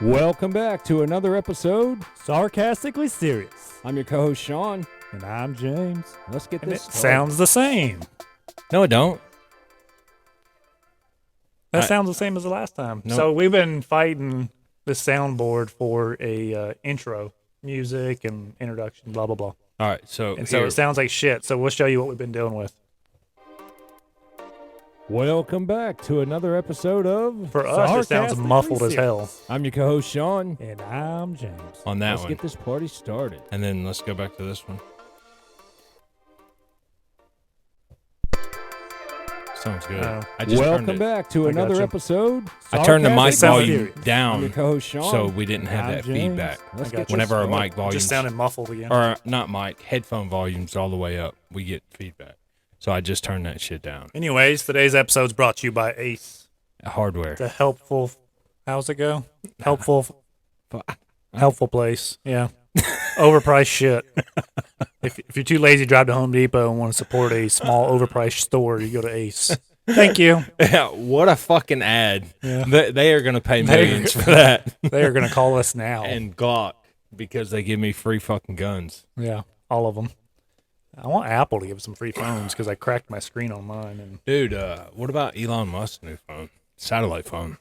Welcome back to another episode. Sarcastically Serious. I'm your co-host Sean. And I'm James. Let's get And this it started. sounds the same. No, it don't. That sounds the same as the last time. Nope. So we've been fighting the soundboard for a intro, music and introduction, blah, blah, blah. All right, so And so here- it sounds like shit. So we'll show you what we've been dealing with. Welcome back to another episode of. For us, it sounds Sarcastically muffled as Serious. hell. I'm your co-host Sean. And I'm James. on that Let's one, get this party started. and then let's go back to this one. Sounds good. Oh. I just Welcome turned it, back to I another gotcha. episode. I turned the mic Sarcastically volume Serious. I'm your down co-host Sean. so we didn't have I'm that James. feedback. Let's I get gotcha. Whenever our this mic volumes, Just sounded muffled again. or not mic, headphone volumes all the way up, we get feedback. So I just turned that shit down. Anyways, today's episode's brought to you by Ace. Hardware. The helpful, how's it go? Helpful place. Yeah. Overpriced shit. If you're too lazy to drive to Home Depot and want to support a small overpriced store, you go to Ace. Thank you. Yeah, what a fucking ad. Yeah. They are going to pay millions for that. They are going to call us now. And Glock, because they give me free fucking guns. Yeah, all of them. I want Apple to give us some free phones because I cracked my screen on mine. And Dude, what about Elon Musk's new phone? Satellite phone.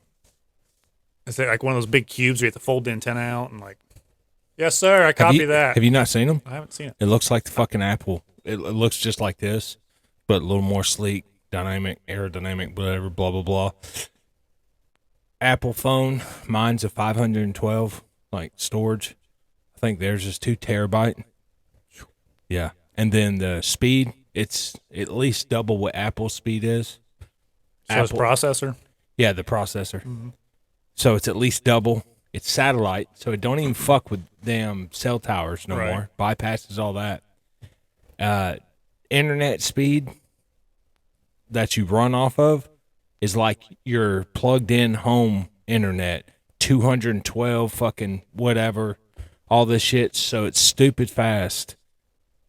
is it like one of those big cubes where you have to fold the antenna out and like, yes, sir, I copy that. Have you not seen them? I haven't seen it. It looks like the fucking Apple. It looks just like this, but a little more sleek, dynamic, aerodynamic, whatever, blah, blah, blah. Apple phone, mine's a 512, like, storage. I think theirs is 2 terabyte. Yeah. And then the speed, it's at least double what Apple's speed is. So it's processor. Yeah, the processor. So it's at least double. It's satellite, so it don't even fuck with damn cell towers no Right. more. Bypasses all that. Internet speed that you run off of is like your plugged in home internet. 212 fucking whatever, all this shit. So it's stupid fast.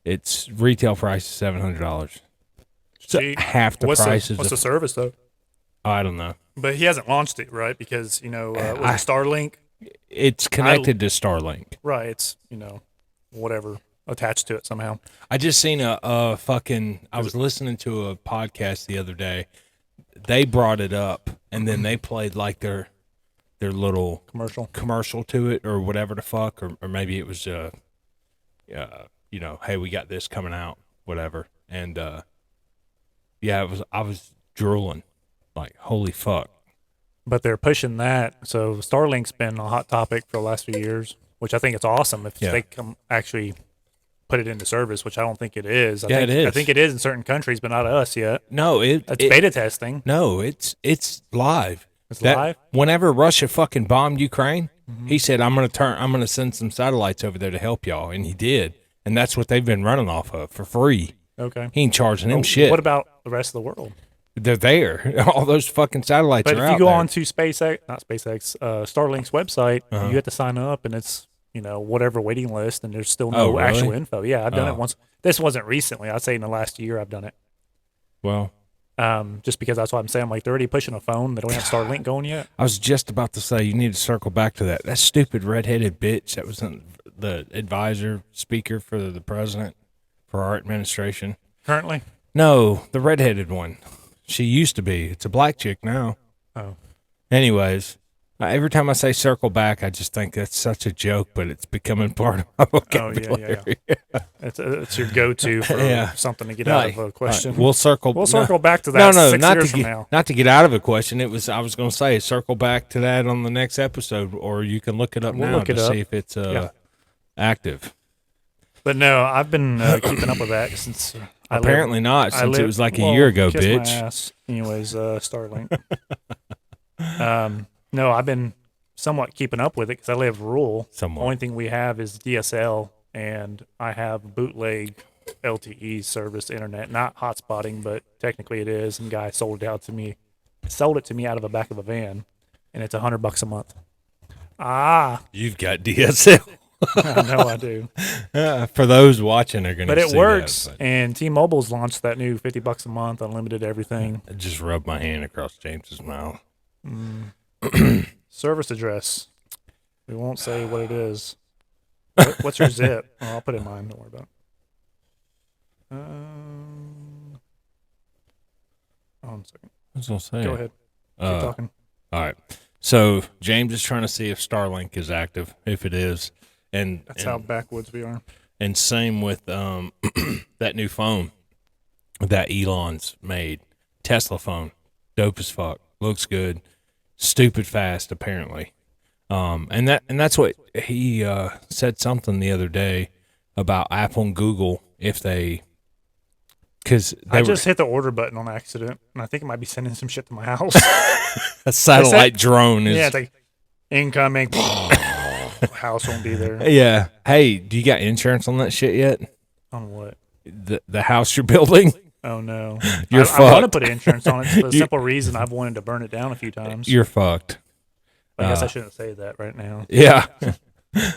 Its retail price is $700. So Gee, half the what's price what's the is. service though? I don't know. But he hasn't launched it, right? Because, was it Starlink? It's connected to Starlink. Right. It's, whatever attached to it somehow. I just seen a fucking. I was listening to a podcast the other day. They brought it up, and then they played like their little commercial to it, or whatever the fuck, or maybe it was hey, we got this coming out, whatever, and yeah, it was. I was drooling, like, holy fuck. But they're pushing that. So Starlink's been a hot topic for the last few years, which I think it's awesome if Yeah. they come actually put it into service, which I don't think it is. Yeah, it is. I think it is in certain countries, but not us yet. No, It's beta testing. No, it's live. It's live? Whenever Russia fucking bombed Ukraine, he said, I'm gonna send some satellites over there to help y'all, and he did. And that's what they've been running off of for free. Okay. He ain't charging them shit. What about the rest of the world? They're there. All those fucking satellites But are if out you go there. on to Starlink's website, you have to sign up, and it's whatever waiting list, and there's still no Oh, really? actual info. Yeah, I've done Oh. it once. This wasn't recently. I'd say in the last year I've done it. Well, Just because that's what I'm saying. Like they're already pushing a phone. They don't have Starlink going yet. I was just about to say, you need to circle back to that. That stupid redheaded bitch that was the advisor speaker for the president for our administration. Currently. No, the redheaded one. She used to be. It's a black chick now. Oh. Anyways, every time I say circle back, I just think that's such a joke, but it's becoming part of my vocabulary. It's your go-to for Yeah. something to get out Right, of a question. right. We'll circle back to that. No, 6 not years to from get now. not to get out of a question. I was going to say circle back to that on the next episode, or you can look it up We'll now look it to up. see if it's Yeah. active. But no, I've been keeping up with that since. Apparently not, since it was like a year ago, kiss my bitch. ass. Anyways, Starlink. No, I've been somewhat keeping up with it because I live rural. Somewhat. Only thing we have is DSL, and I have bootleg LTE service internet, not hotspotting, but technically it is. And guy sold it to me out of the back of a van, and it's $100 a month. Ah, You've got DSL. I know I do. For those watching, are going to. But it see works, That, and T-Mobile's launched that new $50 a month, unlimited everything. I just rubbed my hand across James's mouth. Service address. We won't say what it is. What's your zip? Oh, I'll put it in mine. Don't worry about it. Hold on a second. I was gonna say. Go ahead. Keep talking. All right. So James is trying to see if Starlink is active. If it is, and That's how backwoods we are. and same with that new phone that Elon's made, Tesla phone, dope as fuck, looks good, stupid fast apparently. And that's what he said something the other day about Apple and Google if they, because I just hit the order button on accident, and I think it might be sending some shit to my house. a satellite drone is. Yeah, it's like incoming. House won't be there. Yeah. Hey, do you got insurance on that shit yet? On what? The house you're building? Oh no, You're I want to fucked. put insurance on it for the simple reason I've wanted to burn it down a few times. You're fucked. I guess I shouldn't say that right now. Yeah.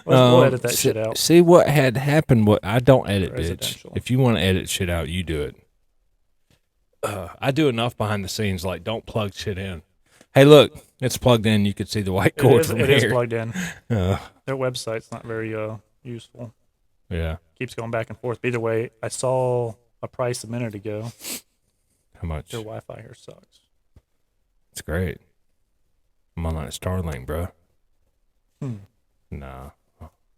We'll edit that shit out. See what had happened. What I don't edit, bitch. Residential. If you want to edit shit out, you do it. I do enough behind the scenes, like don't plug shit in. Hey, look, it's plugged in. You can see the white cord from It here. is plugged in. Uh, Their website's not very useful. yeah. Keeps going back and forth. But either way, I saw a price a minute ago. How much? Their Wi-Fi here sucks. It's great. I'm on that Starlink, bro. Hmm. Nah.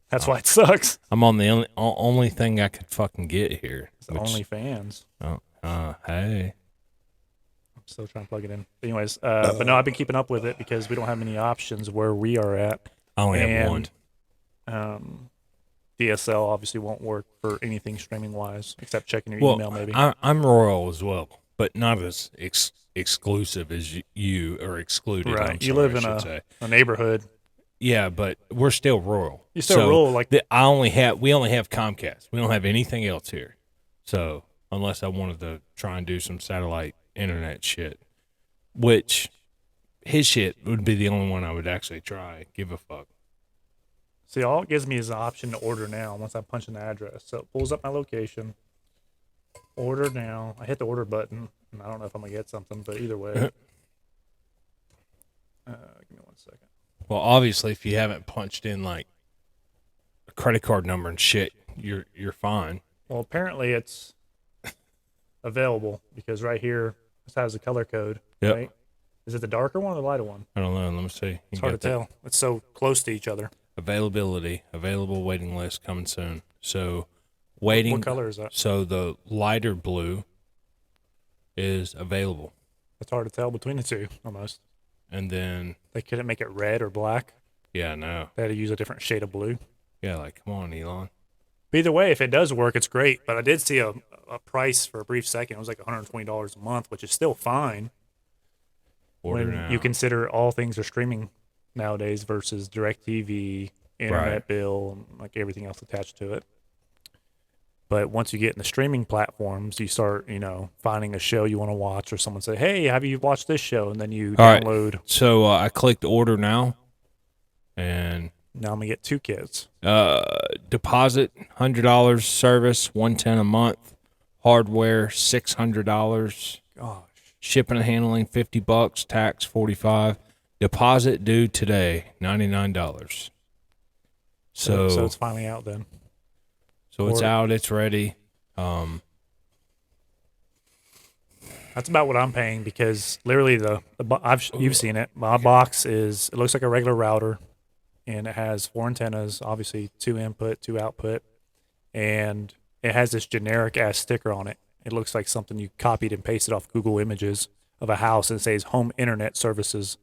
That's why it sucks. I'm on the only thing I could fucking get here. It's the OnlyFans. Hey. I'm still trying to plug it in. But anyways, but no, I've been keeping up with it because we don't have many options where we are at. I only have one. DSL obviously won't work for anything streaming wise except checking your email maybe. I'm Royal as well, but not as exclusive as you or excluded. Right. I'm You sorry, live I in should say. a neighborhood. Yeah, but we're still rural. You still rural, like we only have Comcast. We don't have anything else here. So unless I wanted to try and do some satellite internet shit, which his shit would be the only one I would actually try. Give a fuck. See, all it gives me is the option to order now once I punch in the address. So it pulls up my location. Order now. I hit the order button, and I don't know if I'm going to get something, but either way. Give me 1 second. Well, obviously, if you haven't punched in like a credit card number and shit, you're fine. Well, apparently it's available because right here, this has a color code, Yep. right? Is it the darker one or the lighter one? I don't know. Let me see. It's hard to tell. It's so close to each other. Availability, available waiting list coming soon. So, waiting. What color is that? So the lighter blue is available, It's hard to tell between the two, almost. and then They couldn't make it red or black. yeah, no, They had to use a different shade of blue. yeah, like come on, Elon. But either way, if it does work, it's great. But I did see a price for a brief second. It was like $120 a month, which is still fine Order when now. you consider all things are streaming nowadays versus DirecTV, internet Right. bill, and like everything else attached to it. But once you get in the streaming platforms, you start, finding a show you want to watch, or someone say, "Hey, have you watched this show?" And then you All right. download. So I clicked order now, and Now I'm gonna get 2 kids. deposit $100, service $110 a month, hardware $600, Gosh, shipping and handling $50, tax $45, deposit due today $99. So it's finally out then. So it's Or- out, it's ready. That's about what I'm paying because literally you've seen it. My box it looks like a regular router, and it has 4 antennas, obviously 2 input, 2 output, and it has this generic ass sticker on it. It looks like something you copied and pasted off Google Images of a house, and it says Home Internet Services.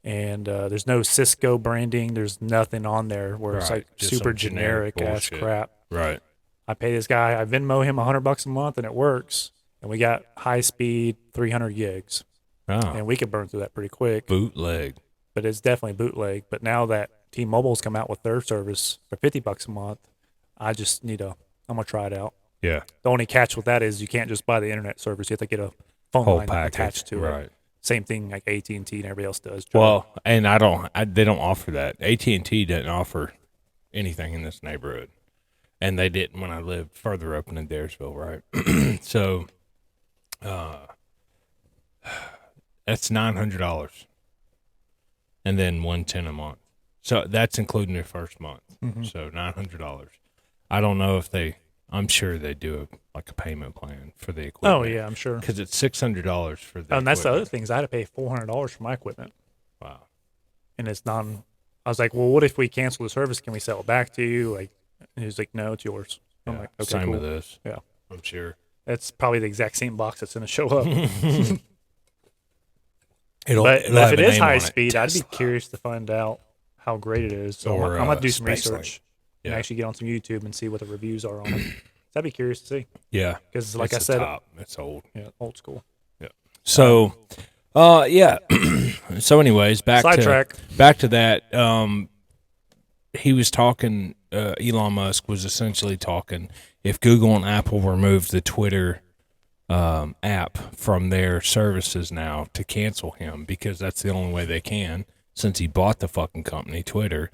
And there's no Cisco branding. There's nothing on there where it's Right, like just super some generic generic ass bullshit. crap. Right. I pay this guy, I Venmo him $100 a month, and it works. And we got high speed 300 gigs, Oh, and we could burn through that pretty quick. bootleg. But it's definitely bootleg. But now that T-Mobile's come out with their service for $50 a month, I just I'm gonna try it out. Yeah. The only catch with that is you can't just buy the internet service; you have to get a phone Whole line package. attached to Right. it. Same thing like AT&T and everybody else does. Well, and they don't offer that. AT&T doesn't offer anything in this neighborhood. And they didn't when I lived further up in Adairsville, right? So, that's $900. And then $110 a month. So that's including their first month. Mm-hmm. So $900. I don't know if I'm sure they do a payment plan for the equipment. Oh yeah, I'm sure. Because it's $600 for the And that's the other equipment. thing is I had to pay $400 for my equipment, Wow. and it's non. I was like, well, what if we cancel the service? Can we sell it back to you? Like, and he's like, no, it's yours. I'm Yeah, like, okay, same cool. with this. Yeah. I'm sure. It's probably the exact same box that's going to show up. But it'll if have it a is name on high it. speed, I'd be Tesla. curious to find out how great it is. So Or, I'm going to do some Space Link. research and Yeah. actually get on some YouTube and see what the reviews are on it. So I'd be curious to see Yeah. because, like It's I the said, top. It's old. yeah, old school. So, yeah. So, anyways, back Sidetrack. to that. He was talking. Elon Musk was essentially talking. If Google and Apple removed the Twitter app from their services now to cancel him, because that's the only way they can, since he bought the fucking company, Twitter,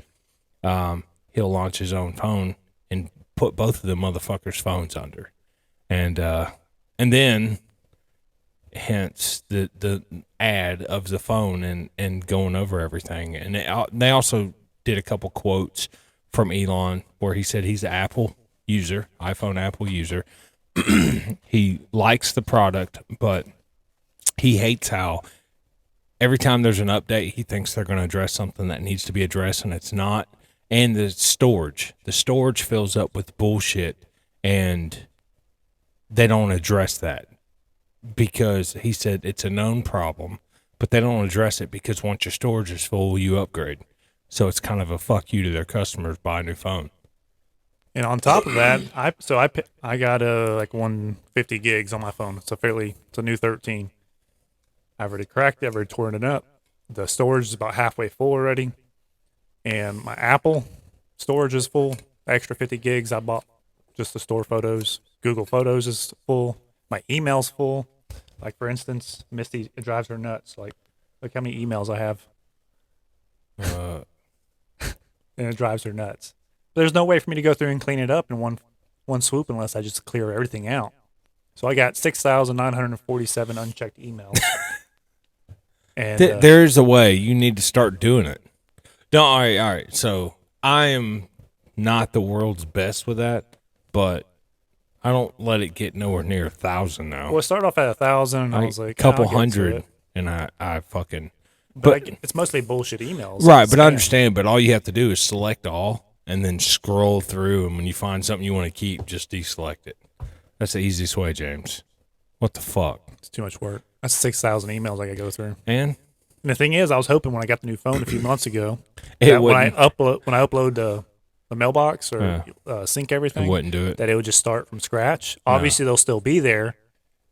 he'll launch his own phone and put both of the motherfuckers' phones under, and then. Hence the ad of the phone and going over everything. And they also did a couple quotes from Elon where he said he's an Apple user, iPhone Apple user. He likes the product, but he hates how every time there's an update, he thinks they're going to address something that needs to be addressed, and it's not. And the storage fills up with bullshit, and they don't address that. Because he said it's a known problem, but they don't address it because once your storage is full, you upgrade. So it's kind of a fuck you to their customers, buy a new phone. And on top of that, I got like 150 gigs on my phone. It's a new 13. I've already cracked it. I've already torn it up. The storage is about halfway full already, and my Apple storage is full. The extra 50 gigs I bought just to store photos. Google Photos is full. My email's full. Like, for instance, Misty, it drives her nuts. Like, look how many emails I have. And it drives her nuts. There's no way for me to go through and clean it up in one swoop unless I just clear everything out. So I got 6,947 unchecked emails. And There's a way. You need to start doing it. No, all right. So I am not the world's best with that, but I don't let it get nowhere near 1,000 now. well, it started off at 1,000, and I was like, a couple I'll get to hundred, it. and I fucking. But it's mostly bullshit emails. Right, but I Spam. understand. But all you have to do is select all and then scroll through. And when you find something you want to keep, just deselect it. That's the easiest way, James. What the fuck? It's too much work. That's 6,000 emails I got to go through. And And the thing is, I was hoping when I got the new phone a few months ago, it that when I wouldn't. upload the mailbox or sync It everything, wouldn't do it. that it would just start from scratch. Obviously, they'll still be there,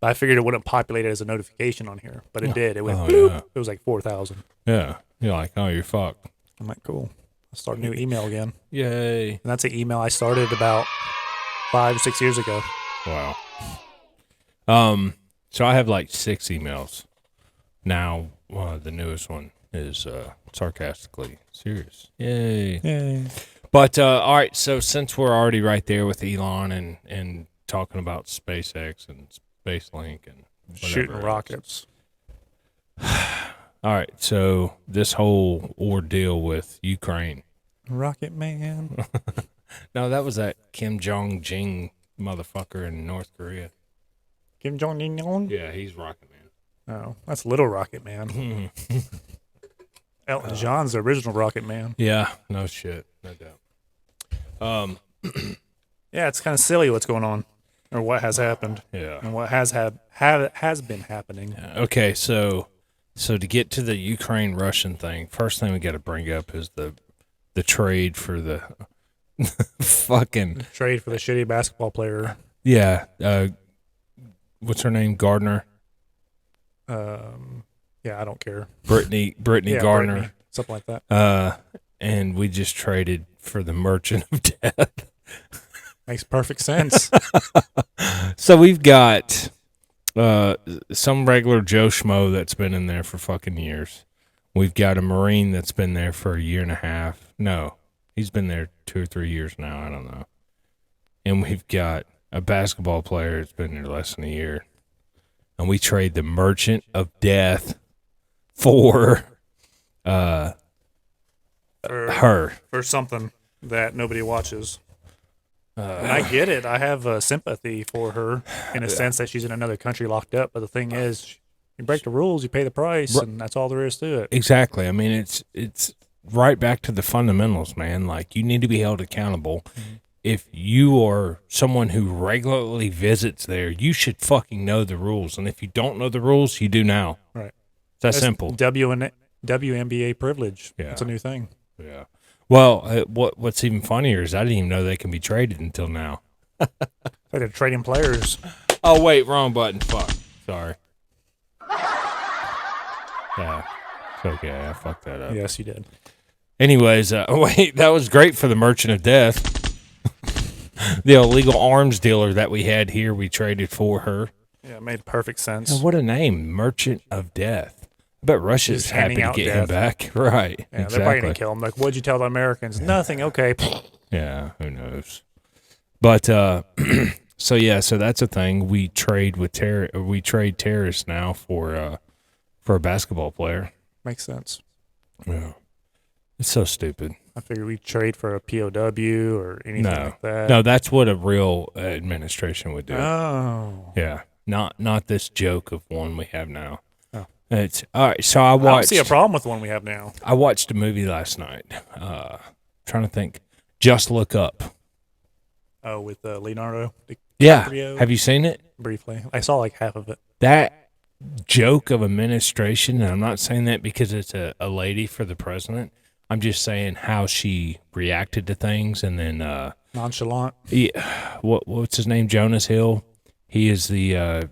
but I figured it wouldn't populate it as a notification on here. But it did. It went. Oh, bloop. yeah. It was like 4,000. Yeah. You're like, oh, you're fucked. I'm like, cool. I'll start a new email again, Yay. and that's an email I started about 5 or 6 years ago. Wow. So I have like 6 emails now. The newest one is sarcastically serious. Yay. Yay. But all right, so since we're already right there with Elon and talking about SpaceX and SpaceLink and whatever Shooting else. rockets. All right, so this whole ordeal with Ukraine. Rocket Man. No, that was that Kim Jong-jing motherfucker in North Korea. Kim Jong Un. Yeah, he's Rocket Man. Oh, that's Little Rocket Man. Elton John's the original Rocket Man. Yeah, no shit, no doubt. Yeah, it's kind of silly what's going on, or what has happened, Yeah. and what has has been happening. Okay, so to get to the Ukraine-Russian thing, first thing we got to bring up is the trade for the fucking Trade for the shitty basketball player. yeah. What's her name? Gardner, Yeah, I don't care. Brittany Yeah, Gardner. Brittany, something like that. And we just traded for the Merchant of Death. Makes perfect sense. So we've got some regular Joe Schmo that's been in there for fucking years. We've got a Marine that's been there for a year and a half. No, he's been there 2 or 3 years now. I don't know. And we've got a basketball player that's been there less than a year. And we trade the Merchant of Death for For her. for something that nobody watches. And I get it. I have sympathy for her in a sense that she's in another country locked up. But the thing is, you break the rules, you pay the price, and that's all there is to it. Exactly. I mean, it's right back to the fundamentals, man. Like, you need to be held accountable. If you are someone who regularly visits there, you should fucking know the rules. And if you don't know the rules, you do now. Right. It's that That's simple. WNBA privilege. Yeah. It's a new thing. Yeah. Well, what's even funnier is I didn't even know they can be traded until now. Like they're trading players. Oh, wait, wrong button. Fuck. Sorry. Yeah. It's okay. I fucked that up. Yes, you did. Anyways, wait, that was great for the Merchant of Death. The illegal arms dealer that we had here, we traded for her. Yeah, it made perfect sense. Oh, what a name, Merchant of Death. I bet Russia's Just happy handing to out get him back. Right, Yeah, they're probably exactly. going to kill him. Like, what'd you tell the Americans? Nothing. Okay. Yeah, who knows? But so that's a thing. We trade with we trade terrorists now for a basketball player. Makes sense. Yeah, it's so stupid. I figured we'd trade for a POW or anything like that. No, that's what a real administration would do. Oh. Yeah, not this joke of one we have now. Oh. It's all right. So I I don't watched. see a problem with the one we have now. I watched a movie last night. Trying to think. Just Look Up. Oh, with Leonardo Yeah. DiCaprio? Have you seen it? Briefly. I saw like half of it. That joke of administration, and I'm not saying that because it's a lady for the president. I'm just saying how she reacted to things, and then Nonchalant. what's his name? Jonas Hill. He is the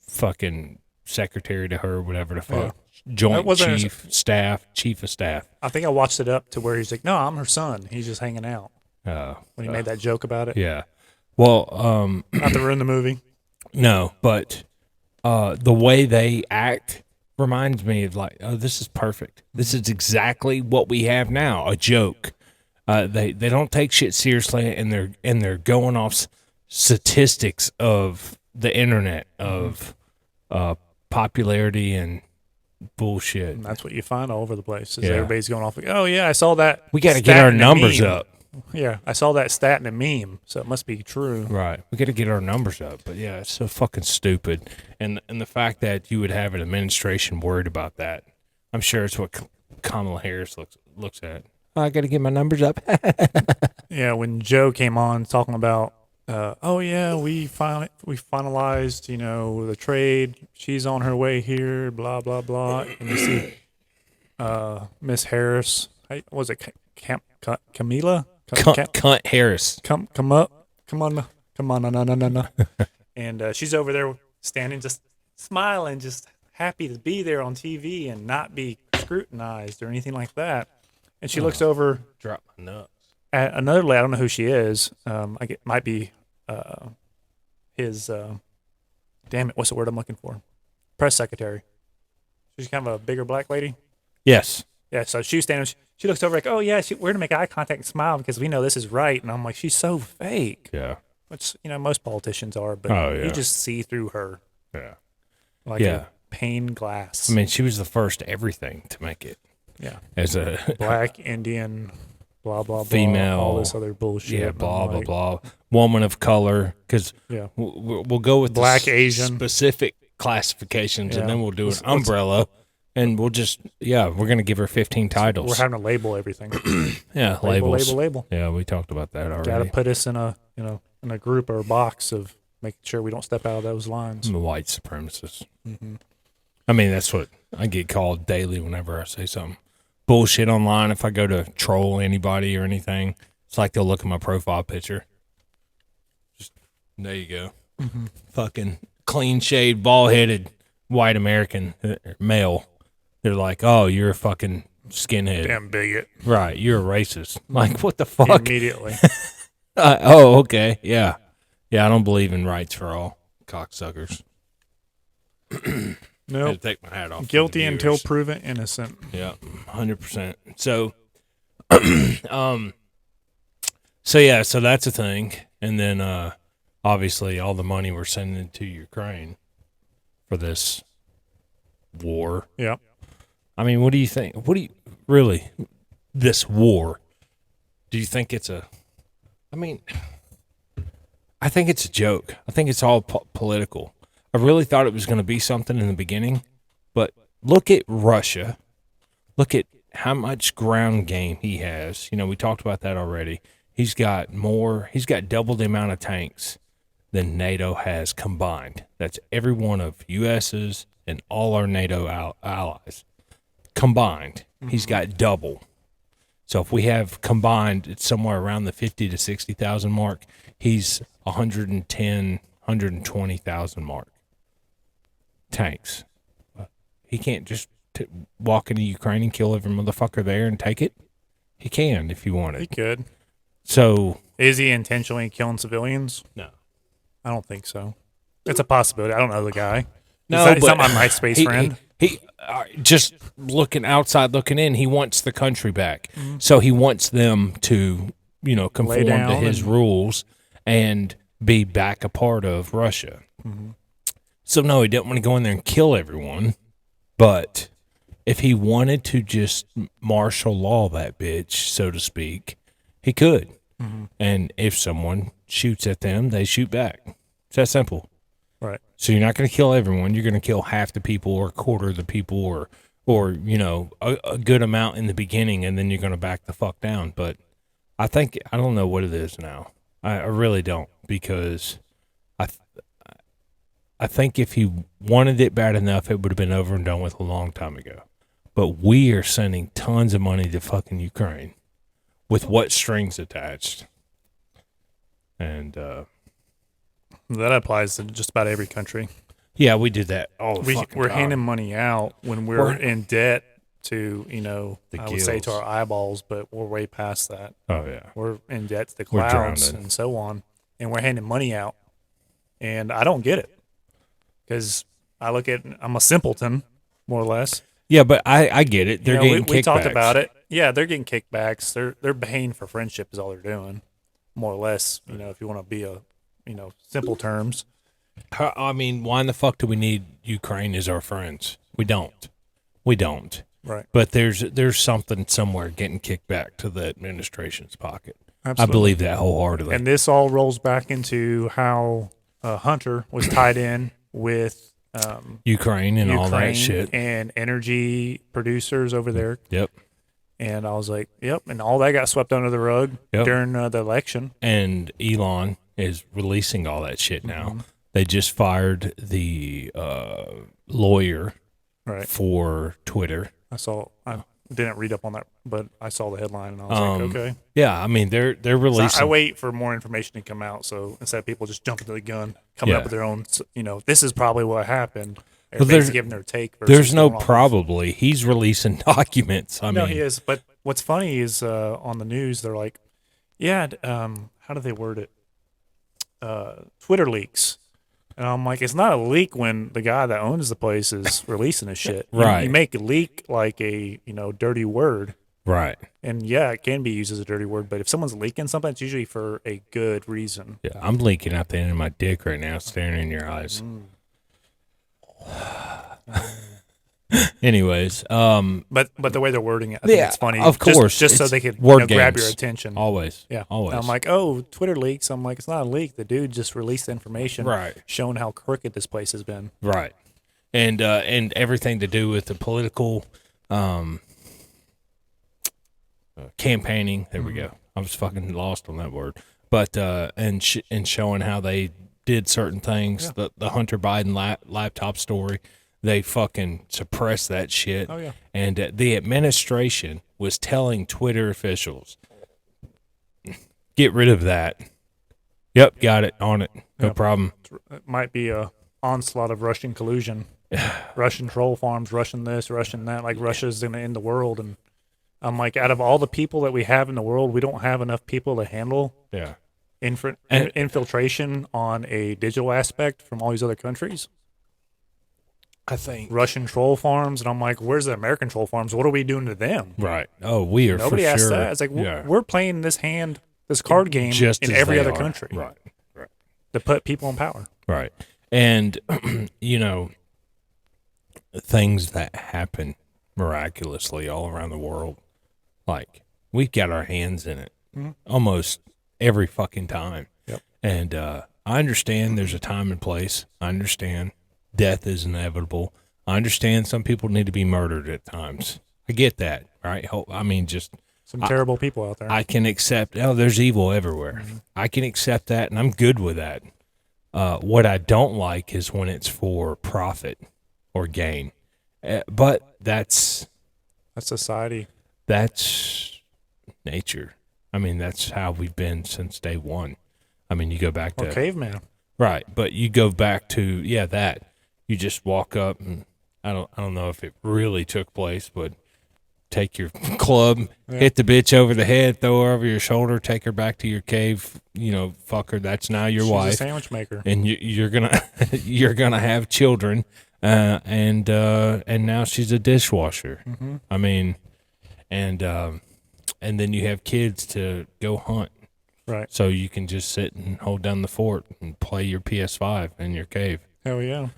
fucking secretary to her, whatever the fuck. That Joint wasn't- chief of staff. I think I watched it up to where he's like, no, I'm her son. He's just hanging out. When he made that joke about it. Yeah. Well, Not to ruin the movie. no, but the way they act reminds me of like, oh, this is perfect. This is exactly what we have now, a joke. They don't take shit seriously, and they're going off statistics of the internet of popularity and bullshit. And that's what you find all over the place. Is Yeah. everybody's going off like, oh, yeah, I saw that. We got to stat get our in a numbers meme. up. Yeah, I saw that stat in a meme, so it must be true. Right. We got to get our numbers up. But yeah, it's so fucking stupid. And the fact that you would have an administration worried about that, I'm sure it's what Kamala Harris looks at. I got to get my numbers up. Yeah, when Joe came on talking about, oh yeah, we finalized, the trade. She's on her way here. Blah blah blah. And you see, Miss Harris. Hey, was it Camila? Cunt Harris. Come on, no. And she's over there standing, just smiling, just happy to be there on TV and not be scrutinized or anything like that. And she looks over Drop my nuts. at another lady. I don't know who she is. Might be his. Damn it! What's the word I'm looking for? Press secretary. She's kind of a bigger black lady. Yes. Yeah. So she's standing. She looks over like, oh yeah, we're gonna make eye contact and smile because we know this is right. And I'm like, she's so fake. Yeah. Which most politicians are, but Oh, yeah. you just see through her Yeah. like Yeah. a pane glass. I mean, she was the first everything to make it Yeah. as a Black, Indian, blah, blah, blah. Female. All this other bullshit. yeah, And I'm blah blah like, blah. Woman of color, because Yeah. we'll go with Black, the Asian. specific classifications, Yeah. and then we'll do an Let's- umbrella, and we'll just we're gonna give her 15 titles. We're having to label everything. Yeah, label, labels. label. Yeah, we talked about that already. Got to put us in a, in a group or a box of making sure we don't step out of those lines. The white supremacists. Mm-hmm. I mean, that's what I get called daily whenever I say something bullshit online. If I go to troll anybody or anything, it's like they'll look at my profile picture. Just there you go. Mm-hmm. Fucking clean shaved, bald headed white American male. They're like, oh, you're a fucking skinhead. Damn bigot. Right, you're a racist. Like, what the fuck? Immediately. Oh, okay. Yeah. Yeah, I don't believe in rights for all cocksuckers. I Nope. had to take my hat off. for the Guilty until viewers. proven innocent. Yeah, 100%. So, so that's a thing. And then, obviously, all the money we're sending to Ukraine for this war. Yeah. I mean, what do you think? What do you really? this war. Do you think it's a? I mean, I think it's a joke. I think it's all political. I really thought it was going to be something in the beginning, but look at Russia. Look at how much ground game he has. You know, we talked about that already. He's got double the amount of tanks than NATO has combined. That's every one of US's and all our NATO allies combined. He's got double. So if we have combined, it's somewhere around the 50 to 60,000 mark. He's 110, 120,000 mark. Tanks. He can't just walk into Ukraine and kill every motherfucker there and take it. He can if he wanted. He could. So Is he intentionally killing civilians? no. I don't think so. It's a possibility. I don't know the guy. No, He's not but my MySpace friend. He just looking outside, looking in. He wants the country back, so he wants them to, conform to down his rules and be back a part of Russia. So no, he didn't want to go in there and kill everyone, but if he wanted to just martial law that bitch, so to speak, he could. And if someone shoots at them, they shoot back. It's that simple. Right. So you're not going to kill everyone. You're going to kill half the people or a quarter of the people or a good amount in the beginning, and then you're going to back the fuck down. But I don't know what it is now. I really don't, because I think if he wanted it bad enough, it would have been over and done with a long time ago. But we are sending tons of money to fucking Ukraine with what strings attached. And That applies to just about every country. yeah, we did that all the fucking We're time. handing money out when we're in debt to, The I would say to gills. our eyeballs, but we're way past that. Oh yeah. We're in debt to the We're clouds drowning. and so on. And we're handing money out. And I don't get it. Because I'm a simpleton, more or less. Yeah, but I get it. They're getting we talked kickbacks. about it. Yeah, they're getting kickbacks. They're paying for friendship is all they're doing, more or less. If you want to be simple terms. I mean, why in the fuck do we need Ukraine as our friends? We don't. Right. But there's something somewhere getting kicked back to the administration's pocket. Absolutely. I believe that wholeheartedly. And this all rolls back into how Hunter was tied in with Ukraine and all that Ukraine shit. and energy producers over there. Yep. And I was like, yep. And all that got swept under the rug Yep. during the election. And Elon is releasing all that shit now. Mm-hmm. They just fired the lawyer Right. for Twitter. I didn't read up on that, but I saw the headline and I was like, okay. Yeah, I mean they're So releasing. I wait for more information to come out. So instead of people just jumping to the gun, coming Yeah. up with their own, this is probably what happened. Well, Everybody's there's- giving their take. Versus There's no going off of- probably. He's releasing documents. I No, mean, he is. But what's funny is on the news, they're like, yeah, how do they word it? Twitter leaks. And I'm like, it's not a leak when the guy that owns the place is releasing his shit. Right. You make a leak like a, dirty word. right. And yeah, it can be used as a dirty word. But if someone's leaking something, it's usually for a good reason. Yeah, I'm leaking out the end of my dick right now, staring in your eyes. Anyways, But the way they're wording it, I think Yeah, it's funny. of Just- course. Just so It's they could word grab games. your attention. always. Yeah. always. And I'm like, oh, Twitter leaks. I'm like, it's not a leak. The dude just released the information Right. showing how crooked this place has been. Right. And everything to do with the political campaigning. There we go. I was fucking lost on that word. But and showing how they did certain things. Yeah. The Hunter Biden laptop story. They fucking suppressed that shit. Oh, yeah. And the administration was telling Twitter officials, get rid of that. Yep, got it, on it. No Yep. problem. It might be a onslaught of Russian collusion, Russian troll farms, Russian this, Russian that. Like Russia's going to end the world. And I'm like, out of all the people that we have in the world, we don't have enough people to handle Yeah. infiltration on a digital aspect from all these other countries. I think. Russian troll farms, and I'm like, where's the American troll farms? What are we doing to them? Right. Oh, we are Nobody for asked sure. that. It's like Yeah. we're playing this card game Just in as every they other are. country Right. to put people in power. Right. And, things that happen miraculously all around the world. Like, we've got our hands in it Mhm. almost every fucking time. Yep. And I understand there's a time and place. I understand death is inevitable. I understand some people need to be murdered at times. I get that, right? I mean, just Some terrible people out there. I can accept, there's evil everywhere. Mm-hmm. I can accept that, and I'm good with that. What I don't like is when it's for profit or gain. But that's society. that's nature. I mean, that's how we've been since day one. I mean, you go back Or to caveman. right, but you go back to that. You just walk up, and I don't know if it really took place, but take your club, hit the bitch over the head, throw her over your shoulder, take her back to your cave. Fuck her. That's now your She's wife, a sandwich maker. and you're gonna you're gonna have children, and now she's a dishwasher. Mm-hmm. I mean, and then you have kids to go hunt, Right. so you can just sit and hold down the fort and play your PS5 in your cave. Hell yeah.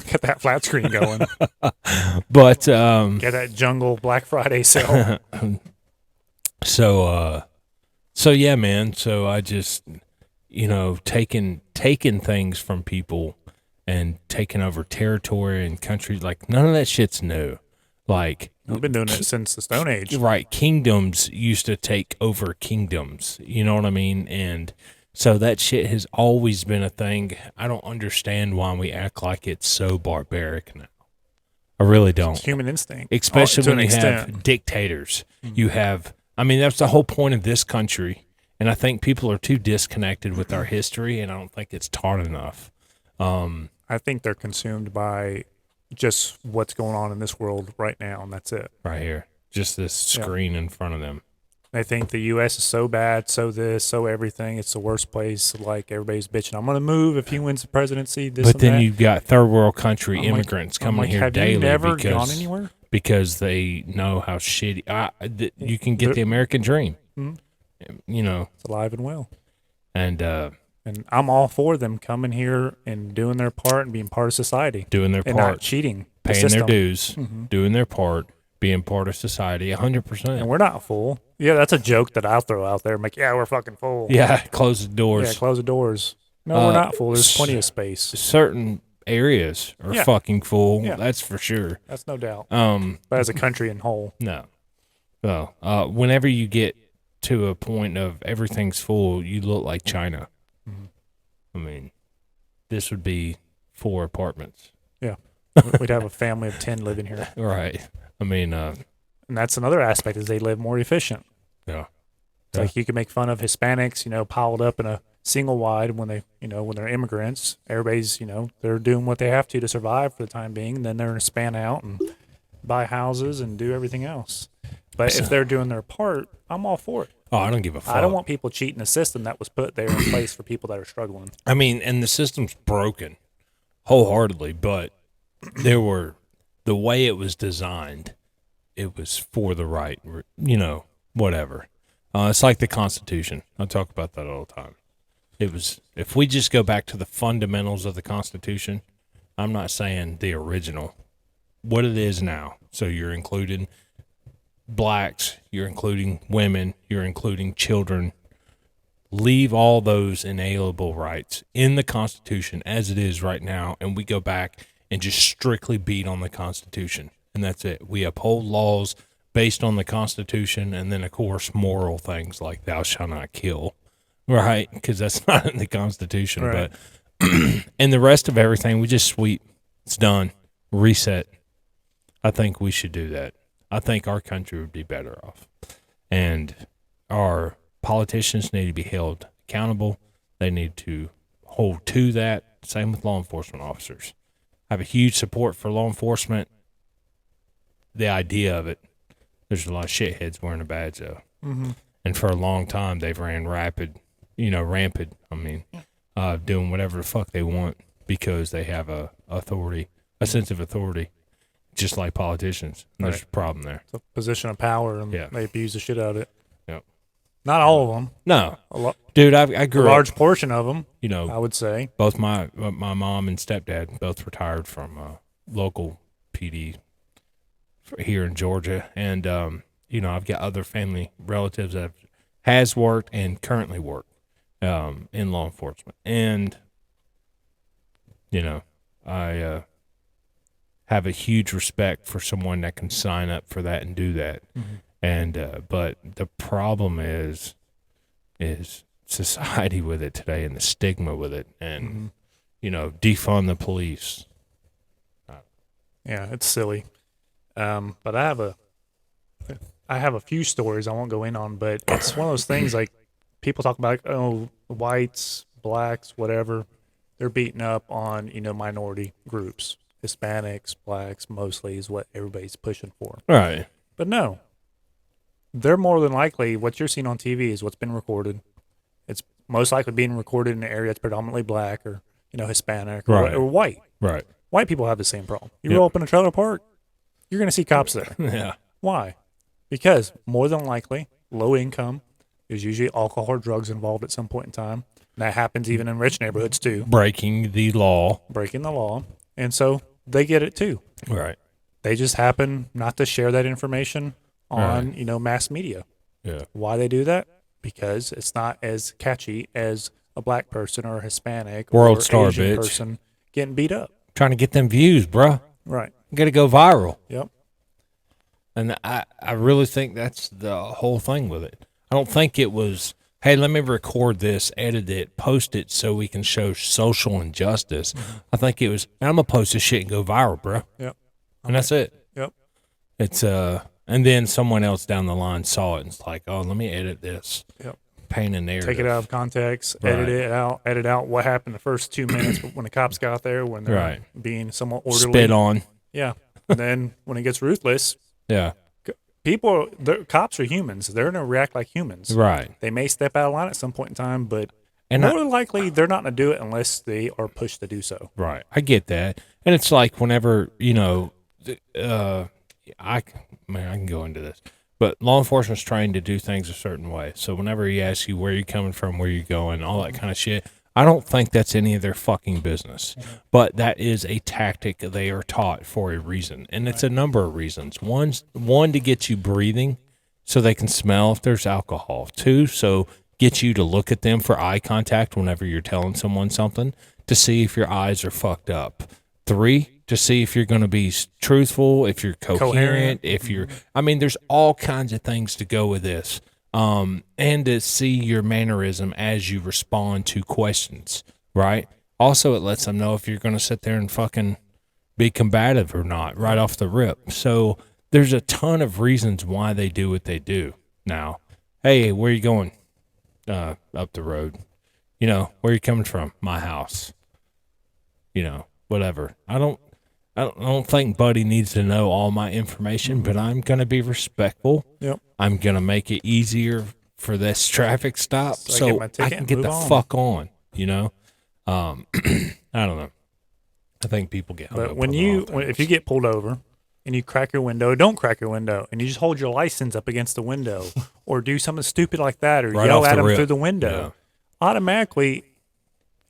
Get that flat screen going. But Get that jungle Black Friday sale. so yeah, man. So I just taking things from people and taking over territory and countries, like none of that shit's new. Like, We've been doing it since the Stone Age. right, kingdoms used to take over kingdoms. You know what I mean? And so that shit has always been a thing. I don't understand why we act like it's so barbaric now. I really don't. It's human instinct. Especially to when an you extent. have dictators. You have, I mean, that's the whole point of this country. And I think people are too disconnected with our history, and I don't think it's taught enough. I think they're consumed by just what's going on in this world right now, and that's it. Right here, just this screen in front of them. They think the U.S. is so bad, so this, so everything. It's the worst place. Like, everybody's bitching, I'm going to move if he wins the presidency, this But and then that. you've got third world country I'm like- immigrants I'm coming like, here have daily you never because gone anywhere? because they know how shitty you can get the American dream. Mhm. It's alive and well. And And I'm all for them coming here and doing their part and being part of society doing their and not part, cheating. the paying their system. dues, Mhm. doing their part, being part of society, 100%. And we're not full. Yeah, that's a joke that I'll throw out there. I'm like, yeah, we're fucking full. Yeah, close the doors. Yeah, close the doors. No, we're not full. There's plenty of space. Certain areas are Yeah. fucking full. Yeah. That's for sure. That's no doubt. But as a country in whole. No. Well, whenever you get to a point of everything's full, you look like China. Mm-hmm. I mean, this would be 4 apartments. Yeah. We'd have a family of 10 living here. Right. I mean, And that's another aspect is they live more efficient. yeah. It's like you can make fun of Hispanics, piled up in a single wide when they, when they're immigrants. Everybody's, they're doing what they have to survive for the time being. And then they're going to span out and buy houses and do everything else. But if they're doing their part, I'm all for it. Oh, I don't give a fuck. I don't want people cheating the system that was put there in place for people that are struggling. I mean, and the system's broken wholeheartedly, but the way it was designed, it was for the right, whatever. It's like the Constitution. I talk about that all the time. If we just go back to the fundamentals of the Constitution, I'm not saying the original, what it is now. So you're including blacks, you're including women, you're including children. Leave all those inalienable rights in the Constitution as it is right now, and we go back and just strictly beat on the Constitution. And that's it. We uphold laws based on the Constitution, and then, of course, moral things like thou shalt not kill, right? Because that's not in the Constitution. Right. But and the rest of everything, we just sweep. It's done. Reset. I think we should do that. I think our country would be better off. And our politicians need to be held accountable. They need to hold to that. Same with law enforcement officers. I have a huge support for law enforcement. The idea of it, there's a lot of shitheads wearing a badge though. Mm-hmm. And for a long time, they've ran rampant. I mean, doing whatever the fuck they want because they have a sense of authority, just like politicians. And there's Right. a problem there. It's a position of power, and Yeah. they abuse the shit out of it. Yep. Not all of them. No, A dude, I grew large up. portion of them, You know, I would say. both my mom and stepdad both retired from local PD here in Georgia, and I've got other family relatives that has worked and currently work in law enforcement. And, I have a huge respect for someone that can sign up for that and do that. Mm-hmm. And but the problem is society with it today and the stigma with it, and defund the police. Yeah, it's silly. But I have a few stories I won't go in on, but it's one of those things like people talk about, whites, blacks, whatever. They're beating up on, minority groups. Hispanics, blacks, mostly is what everybody's pushing for. Right. But no, they're more than likely what you're seeing on TV is what's been recorded. It's most likely being recorded in an area that's predominantly black or, Hispanic or white. Right. White people have the same problem. You Yep. roll up in a trailer park, you're going to see cops there. Yeah. Why? Because more than likely, low income, there's usually alcohol or drugs involved at some point in time. And that happens even in rich neighborhoods too, Breaking the law. breaking the law. And so they get it too. Right. They just happen not to share that information on, mass media. Yeah. Why they do that? Because it's not as catchy as a black person or a Hispanic World or star, Asian bitch. person getting beat up. Trying to get them views, bruh. Right. Got to go viral. Yep. And I really think that's the whole thing with it. I don't think it was, hey, let me record this, edit it, post it so we can show social injustice. I think it was, I'm going to post this shit and go viral, bro. Yep. And that's it. Yep. It's, and then someone else down the line saw it and it's like, oh, let me edit this. Yep. Paint a narrative. Take it out of context, Right. edit out what happened the first 2 minutes when the cops got there, when they're Right. being somewhat orderly. Spit on. Yeah. And then when it gets ruthless, Yeah. cops are humans. They're going to react like humans. Right. They may step out of line at some point in time, but And more than likely, they're not going to do it unless they are pushed to do so. Right. I get that. And it's like whenever, I can go into this, but law enforcement's trained to do things a certain way. So whenever he asks you where you're coming from, where you're going, all that kind of shit, I don't think that's any of their fucking business. But that is a tactic they are taught for a reason. And it's a number of reasons. One, to get you breathing so they can smell if there's alcohol. Two, so get you to look at them for eye contact whenever you're telling someone something to see if your eyes are fucked up. Three, to see if you're going to be truthful, if you're coherent, if you're, there's all kinds of things to go with this. And to see your mannerism as you respond to questions, right? Also, it lets them know if you're going to sit there and fucking be combative or not right off the rip. So there's a ton of reasons why they do what they do. Now, hey, where you going? Up the road. Where you coming from? My house. Whatever. I don't think Buddy needs to know all my information, but I'm going to be respectful. Yep. I'm going to make it easier for this traffic stop So I get my I ticket can and get move the on. fuck on, I don't know. I think people get hung But up when on the you, wrong if things. you get pulled over and you crack your window, don't crack your window, and you just hold your license up against the window, or do something stupid like that, or Right yell off at the them rip. through the window, automatically,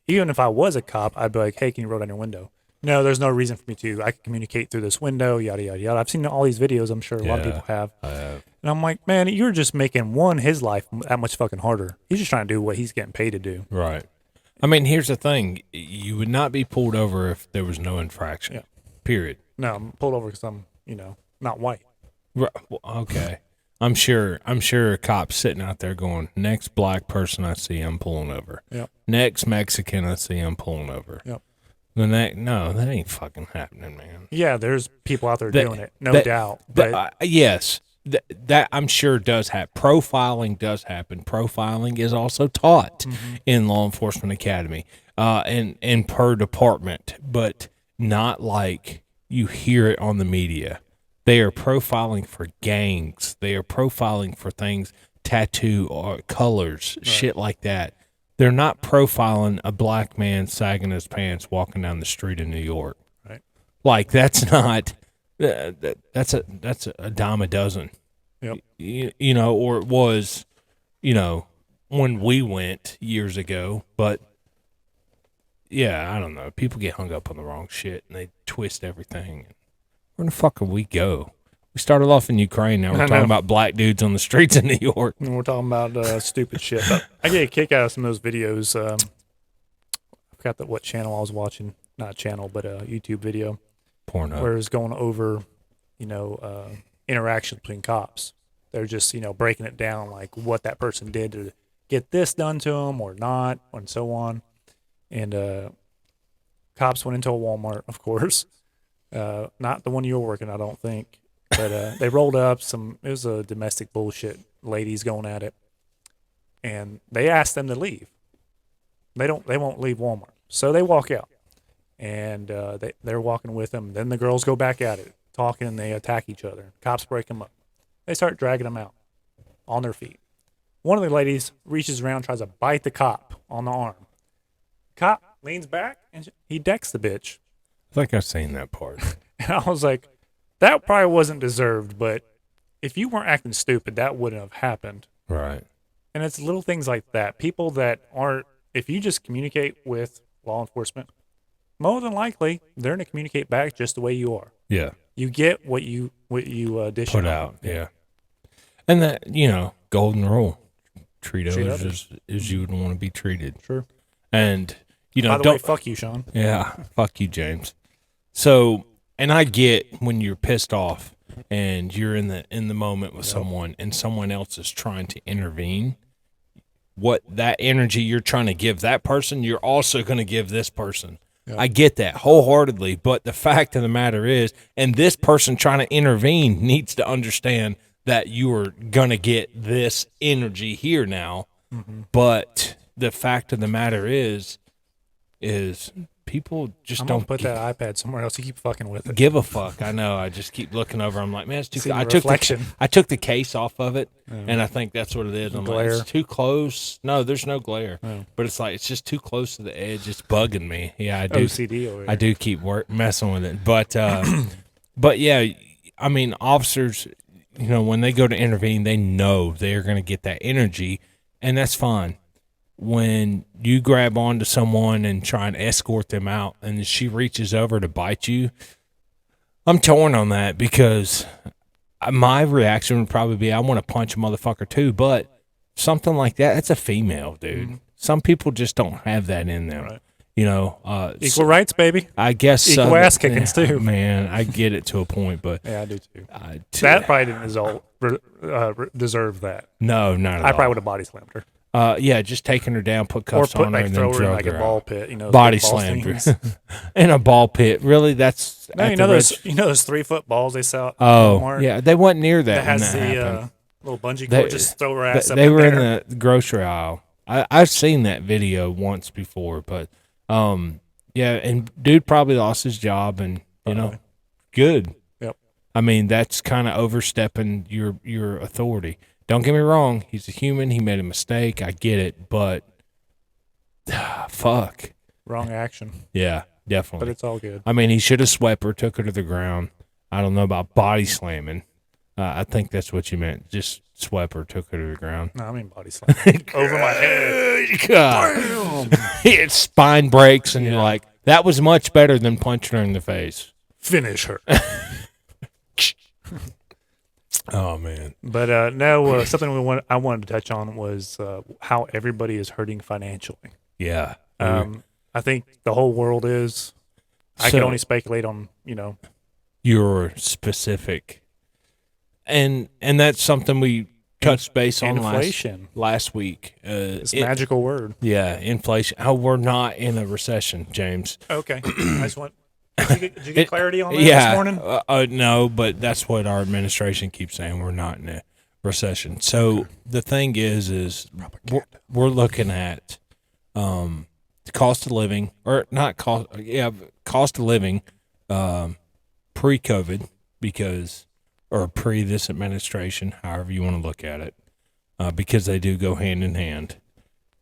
even if I was a cop, I'd be like, "Hey, can you roll down your window?" No, there's no reason for me to. I can communicate through this window, yada yada yada. I've seen all these videos. I'm sure a lot of Yeah, people have. I have. And I'm like, man, you're just making his life that much fucking harder. He's just trying to do what he's getting paid to do. Right. Here's the thing. You would not be pulled over if there was no infraction. Yeah. Period. No, I'm pulled over because I'm, not white. Right. Well, okay. I'm sure a cop's sitting out there going, next black person I see, I'm pulling over. Yep. Next Mexican I see, I'm pulling over. Yep. No, that ain't fucking happening, man. Yeah, there's people out there That- doing it, no that- doubt. But Yes, that I'm sure does happen. Profiling does happen. Profiling is also taught in law enforcement academy, and per department, but not like you hear it on the media. They are profiling for gangs. They are profiling for things, tattoo or colors, shit like that. They're not profiling a black man sagging his pants walking down the street in New York. Right. Like that's not. That's a dime a dozen. Yep. Or it was, when we went years ago. But yeah, I don't know. People get hung up on the wrong shit and they twist everything. Where the fuck would we go? We started off in Ukraine. Now we're I talking know. about black dudes on the streets in New York. And we're talking about stupid shit. But I get a kick out of some of those videos. I forgot what channel I was watching. Not a channel, but a YouTube video Porno. where it's going over, interactions between cops. They're just, breaking it down, like what that person did to get this done to them or not, and so on. And cops went into a Walmart, of course. Not the one you were working, I don't think. But they rolled up it was a domestic bullshit, ladies going at it. And they asked them to leave. They won't leave Walmart. So they walk out. And they're walking with them. Then the girls go back at it, talking, and they attack each other. Cops break them up. They start dragging them out on their feet. One of the ladies reaches around, tries to bite the cop on the arm. Cop leans back, and he decks the bitch. I think I've seen that part. And I was like, that probably wasn't deserved, but if you weren't acting stupid, that wouldn't have happened. Right. And it's little things like that. People that aren't, if you just communicate with law enforcement, more than likely, they're going to communicate back just the way you are. Yeah. You get what you dish Put out. Yeah. And that, golden rule. Treat Treat others as you would want to be treated. Sure. And, By the way, fuck you, Sean. Yeah, fuck you, James. So, and I get when you're pissed off and you're in the moment with someone and someone else is trying to intervene, what that energy you're trying to give that person, you're also going to give this person. Yeah. I get that wholeheartedly, but the fact of the matter is, and this person trying to intervene needs to understand that you are going to get this energy here now. Mm-hmm. But the fact of the matter is people just I'm don't gonna put that iPad somewhere else. You keep fucking with it. give a fuck. I know. I just keep looking over. I'm like, man, it's too. See the I took reflection. I took the case off of it, and I think that's what it is. I'm Glare. like, it's too close. No, there's no glare, Oh. but it's like it's just too close to the edge. It's bugging me. Yeah, I do. OCD over here. I do keep messing with it, but but yeah, I mean, officers, when they go to intervene, they know they're going to get that energy, and that's fine. When you grab onto someone and try and escort them out, and she reaches over to bite you, I'm torn on that because my reaction would probably be, I want to punch a motherfucker too, but something like that, it's a female, dude. Mm-hmm. Some people just don't have that in them. Right. So Equal rights, baby. I guess Equal ass kickings, too. Man, I get it to a point, but Yeah, I do too. that That probably didn't deserve that. no, not at I all. probably would have body slammed her. Yeah, just taking her down, put Or cuffs on her, and throw then her in drug like her a ball out. pit, Body ball slammed her stings. in a ball pit. Really, that's No, at you the know those reg- those 3-foot balls they sell at Oh, Walmart yeah, they wasn't near that. that has when that the happened. little bungee They- cord. Just throw her ass up They in were there. in the grocery aisle. I've seen that video once before, but yeah, and dude probably lost his job, and good. Yep. I mean, that's kind of overstepping your authority. Don't get me wrong; he's a human. He made a mistake. I get it, but fuck, Wrong action, yeah, but definitely. it's all good. I mean, he should have swept her, took her to the ground. I don't know about body slamming. I think that's what you meant. Just swept her, took her to the ground. No, I mean body slam over my head. God. Its spine breaks, and you're like, that was much better than punching her in the face. Finish her. Oh man. But no, something I wanted to touch on was how everybody is hurting financially. Yeah. I think the whole world is. I can So- only speculate on You're specific, and that's something we touched base on inflation. last week. It's a magical word. Yeah, inflation. Oh, we're not in a recession, James. Okay, I just want. Did you get clarity on that Yeah. this morning? No, but that's what our administration keeps saying. We're not in a recession. So the thing is we're looking at the cost of living, or not cost. Yeah, cost of living pre-COVID, because or pre this administration, however you want to look at it, because they do go hand in hand.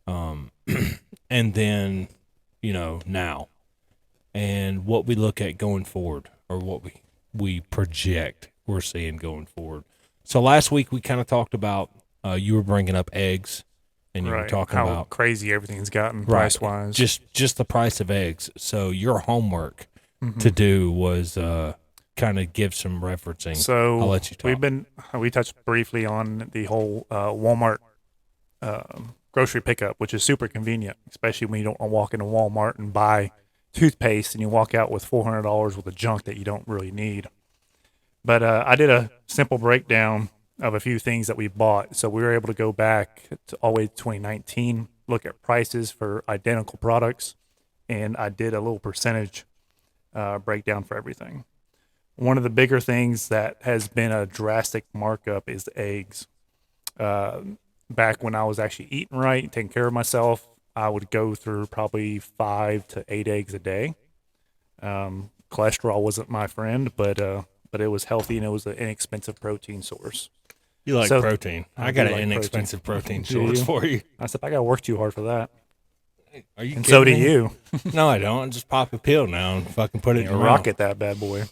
And then now. And what we look at going forward, or what we project we're seeing going forward. So last week we kind of talked about, you were bringing up eggs, and you were talking how about crazy everything's gotten Right. price wise. just the price of eggs. So your homework to do was kind of give some referencing. So I'll let you talk. we touched briefly on the whole Walmart grocery pickup, which is super convenient, especially when you don't want to walk into Walmart and buy toothpaste and you walk out with $400 worth of junk that you don't really need. But I did a simple breakdown of a few things that we bought. So we were able to go back to all the way to 2019, look at prices for identical products, and I did a little percentage breakdown for everything. One of the bigger things that has been a drastic markup is the eggs. Back when I was actually eating right, taking care of myself, I would go through probably 5 to 8 eggs a day. Cholesterol wasn't my friend, but it was healthy and it was an inexpensive protein source. You like So- protein. I I do got an like inexpensive protein Do source you? for you. I said, I got to work too hard for that. Are you And kidding so do me? you. No, I don't. I just pop a pill now and fucking put it in your Rocket that bad boy.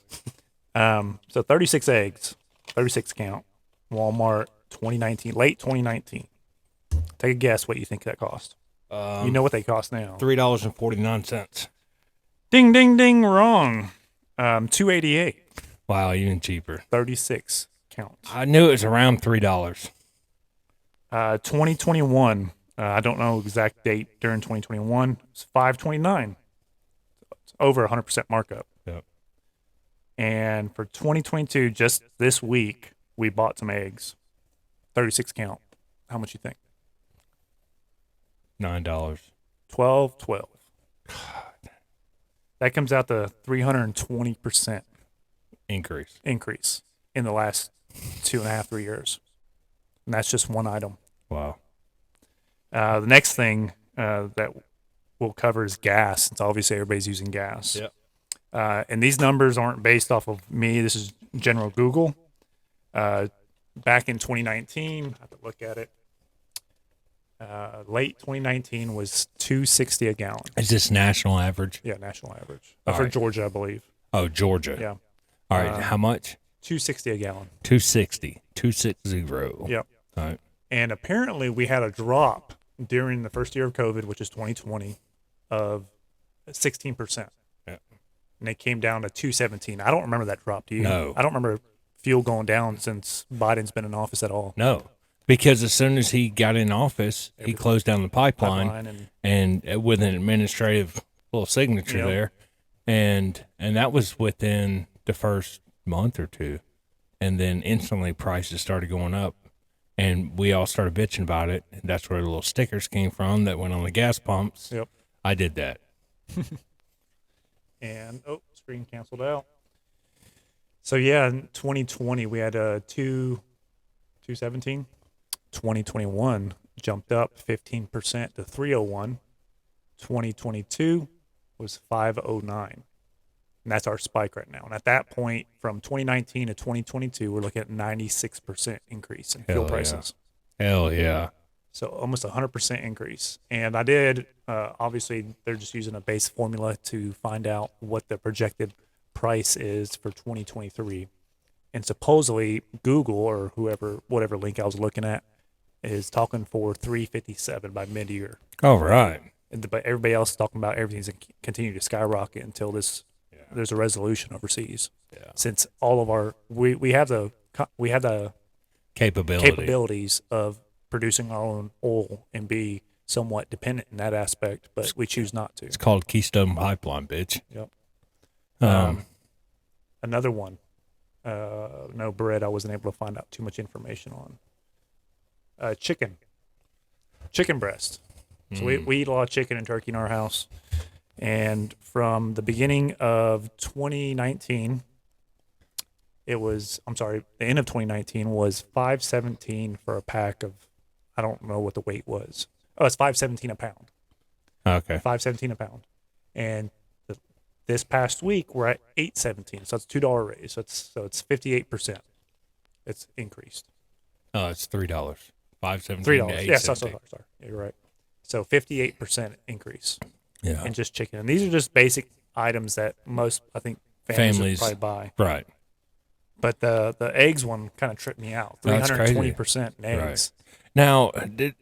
So 36 eggs, 36 count. Walmart 2019, late 2019. Take a guess what you think that cost. You know what they cost now. $3.49. Ding, ding, ding, wrong. 288, Wow, even cheaper. 36 count. I knew it was around $3. 2021, I don't know exact date during 2021. It's 529. It's over 100% markup. Yep. And for 2022, just this week, we bought some eggs. 36 count. How much you think? $9. 12. That comes out to 320% Increase. increase in the last 2.5, 3 years. And that's just one item. Wow. The next thing that we'll cover is gas, since obviously everybody's using gas. Yep. And these numbers aren't based off of me. This is general Google. Back in 2019, I have to look at it. Late 2019 was $2.60 a gallon. Is this national average? Yeah, national average. All For right. Georgia, I believe. Oh, Georgia. Yeah. All right. How much? $2.60 a gallon. 260. 260. Yep. All right. And apparently we had a drop during the first year of COVID, which is 2020, of 16%. Yeah. And it came down to 217. I don't remember that drop. Do you? No. I don't remember fuel going down since Biden's been in office at all. No. Because as soon as he got in office, he closed down the pipeline, and with an administrative little signature Yep. there, and that was within the first month or two, and then instantly prices started going up, and we all started bitching about it. And that's where the little stickers came from that went on the gas pumps. Yep. I did that. And screen canceled out. So yeah, in 2020 we had 217. 2021 jumped up 15% to 301. 2022 was 509. And that's our spike right now. And at that point, from 2019 to 2022, we're looking at 96% increase in fuel Hell yeah. prices. Hell yeah. So almost 100% increase. And I did, obviously, they're just using a base formula to find out what the projected price is for 2023. And supposedly Google or whatever link I was looking at is talking for 357 by mid-year. All right. But everybody else is talking about everything's going to continue to skyrocket until there's a resolution overseas. Yeah. Since all of our we have the Capability. capabilities of producing our own oil and be somewhat dependent in that aspect, but we choose not to. It's called Keystone Pipeline, bitch. Yep. Um, Another one. No bread. I wasn't able to find out too much information on. Chicken breast. So we eat a lot of chicken and turkey in our house. And from the beginning of 2019, the end of 2019 was $5.17 for a pack of, I don't know what the weight was. Oh, it's $5.17 a pound. okay. $5.17 a pound. And this past week we're at $8.17. So it's $2 raise. So it's 58%. It's increased. Oh, it's $3. $5.17 to $3. Yeah, sorry. $8.17. Yeah, you're right. So 58% increase Yeah. in just chicken. And these are just basic items that most, I think, families would probably buy. Right. But the eggs one kind of tripped me out. That's crazy. 320% in eggs. Now,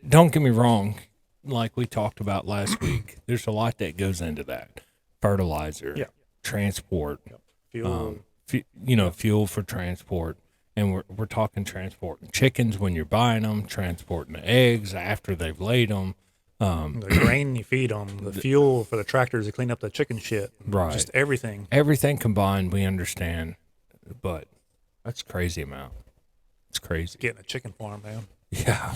don't get me wrong. Like we talked about last week, there's a lot that goes into that. Fertilizer, Yeah. transport, Fuel, fuel for transport. And we're talking transporting chickens when you're buying them, transporting the eggs after they've laid them. The grain you feed them, the fuel for the tractors to clean up the chicken shit. Right. Just everything. Everything combined, we understand. But that's a crazy amount. It's crazy. Getting a chicken farm, man. Yeah.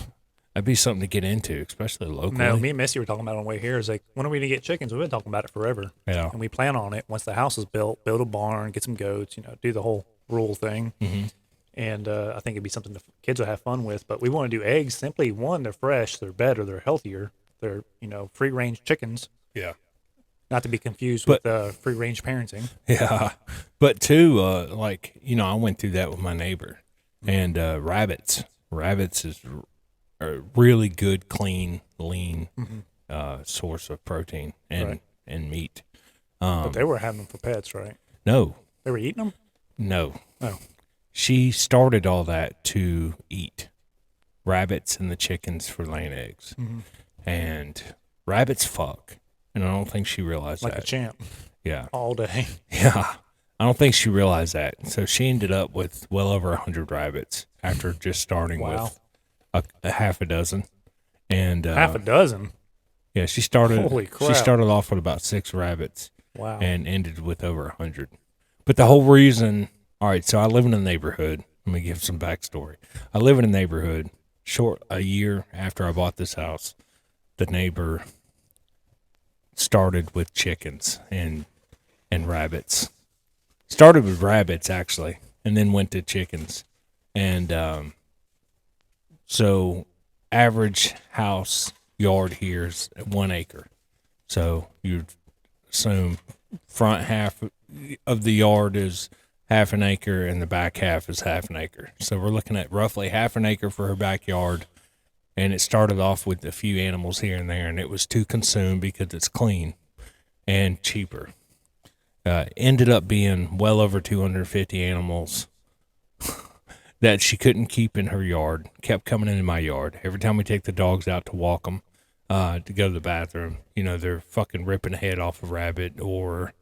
That'd be something to get into, especially locally. No, me and Missy were talking about it on the way here. It's like, when are we going to get chickens? We've been talking about it forever. Yeah. And we plan on it once the house is built, build a barn, get some goats, do the whole rural thing. Mm-hmm. And I think it'd be something the kids will have fun with. But we want to do eggs simply. One, they're fresh, they're better, they're healthier. They're, free range chickens. Yeah. Not to be confused with free range parenting. Yeah. But two, I went through that with my neighbor. And rabbits. Rabbits is a really good, clean, lean source of protein and meat. But they were having them for pets, right? No. They were eating them? No. Oh. She started all that to eat rabbits and the chickens for laying eggs. Mm-hmm. And rabbits fuck. And I don't think she realized Like that. a champ. Yeah. All day. Yeah. I don't think she realized that. So she ended up with well over 100 rabbits after just starting Wow. with a half a dozen. And Half a dozen? yeah, she started Holy she crap. started off with about 6 rabbits Wow. and ended with over 100. But the whole reason, all right, so I live in a neighborhood. Let me give some backstory. I live in a neighborhood. A year after I bought this house, the neighbor started with chickens and rabbits. Started with rabbits actually, and then went to chickens. And so average house yard here is 1 acre. So you'd assume front half of the yard is half an acre and the back half is half an acre. So we're looking at roughly half an acre for her backyard. And it started off with a few animals here and there, and it was to consume because it's clean and cheaper. Ended up being well over 250 animals that she couldn't keep in her yard, kept coming into my yard. Every time we take the dogs out to walk them, to go to the bathroom, they're fucking ripping the head off a rabbit or,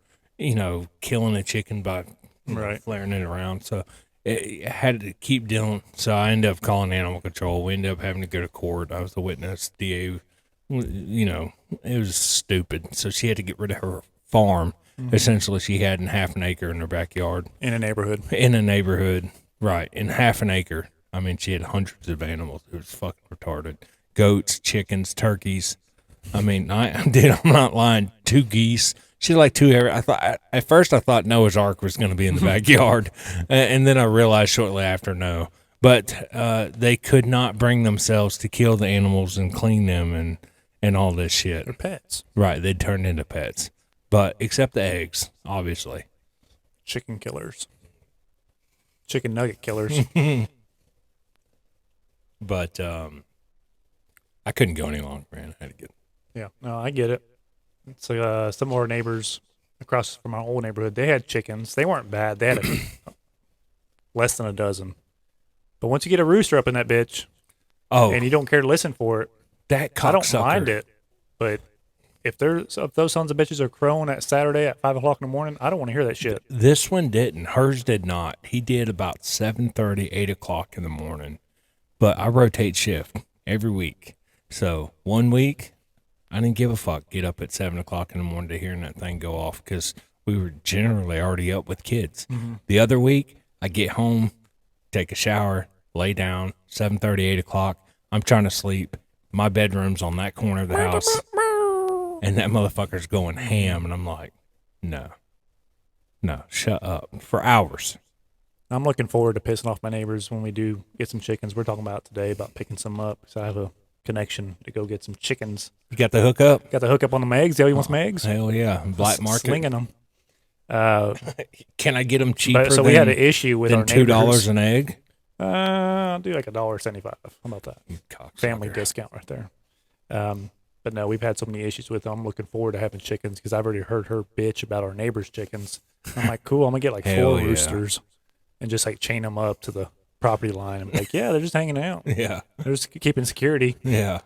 killing a chicken by flaring it around. So it had to keep dealing. So I ended up calling animal control. We ended up having to go to court. I was the witness. DA, it was stupid. So she had to get rid of her farm. Mm-hmm. Essentially, she had half an acre in her backyard. In a neighborhood. Right. In half an acre. I mean, she had hundreds of animals. It was fucking retarded. Goats, chickens, turkeys. I mean, I'm not lying. 2 geese. She had like 2 at first I thought Noah's Ark was going to be in the backyard. And then I realized shortly after, no. But they could not bring themselves to kill the animals and clean them and all this shit. They're pets. Right. They turned into pets. But except the eggs, obviously. Chicken killers. Chicken nugget killers. But I couldn't go any longer, man. I had to get. Yeah, no, I get it. So some of our neighbors across from our old neighborhood, they had chickens. They weren't bad. They had less than a dozen. But once you get a rooster up in that bitch, and you don't care to listen for it, that cocksucker. I don't mind it. But if those sons of bitches are crowing at Saturday at 5 o'clock in the morning, I don't want to hear that shit. This one didn't. Hers did not. He did about 7:30, 8 o'clock in the morning. But I rotate shift every week. So 1 week, I didn't give a fuck. Get up at 7 o'clock in the morning to hearing that thing go off because we were generally already up with kids. Mm-hmm. The other week, I get home, take a shower, lay down, 7:30, 8 o'clock. I'm trying to sleep. My bedroom's on that corner of the house. And that motherfucker's going ham. And I'm like, no, shut up for hours. I'm looking forward to pissing off my neighbors when we do get some chickens. We're talking about today about picking some up because I have a connection to go get some chickens. You got the hookup? Got the hookup on the eggs. Dale, you want some eggs? Hell yeah. Black market. Slinging them. Can I get them cheaper So we had an issue with than our neighbors. $2 an egg? I'll do like $1.75. How about that? Family Discount. discount right there. But no, we've had so many issues with them. I'm looking forward to having chickens because I've already heard her bitch about our neighbor's chickens. I'm like, cool, I'm going to get like 4 roosters and just like chain them up to the property line. I'm like, yeah, they're just hanging out. Yeah. They're just keeping security. Yeah.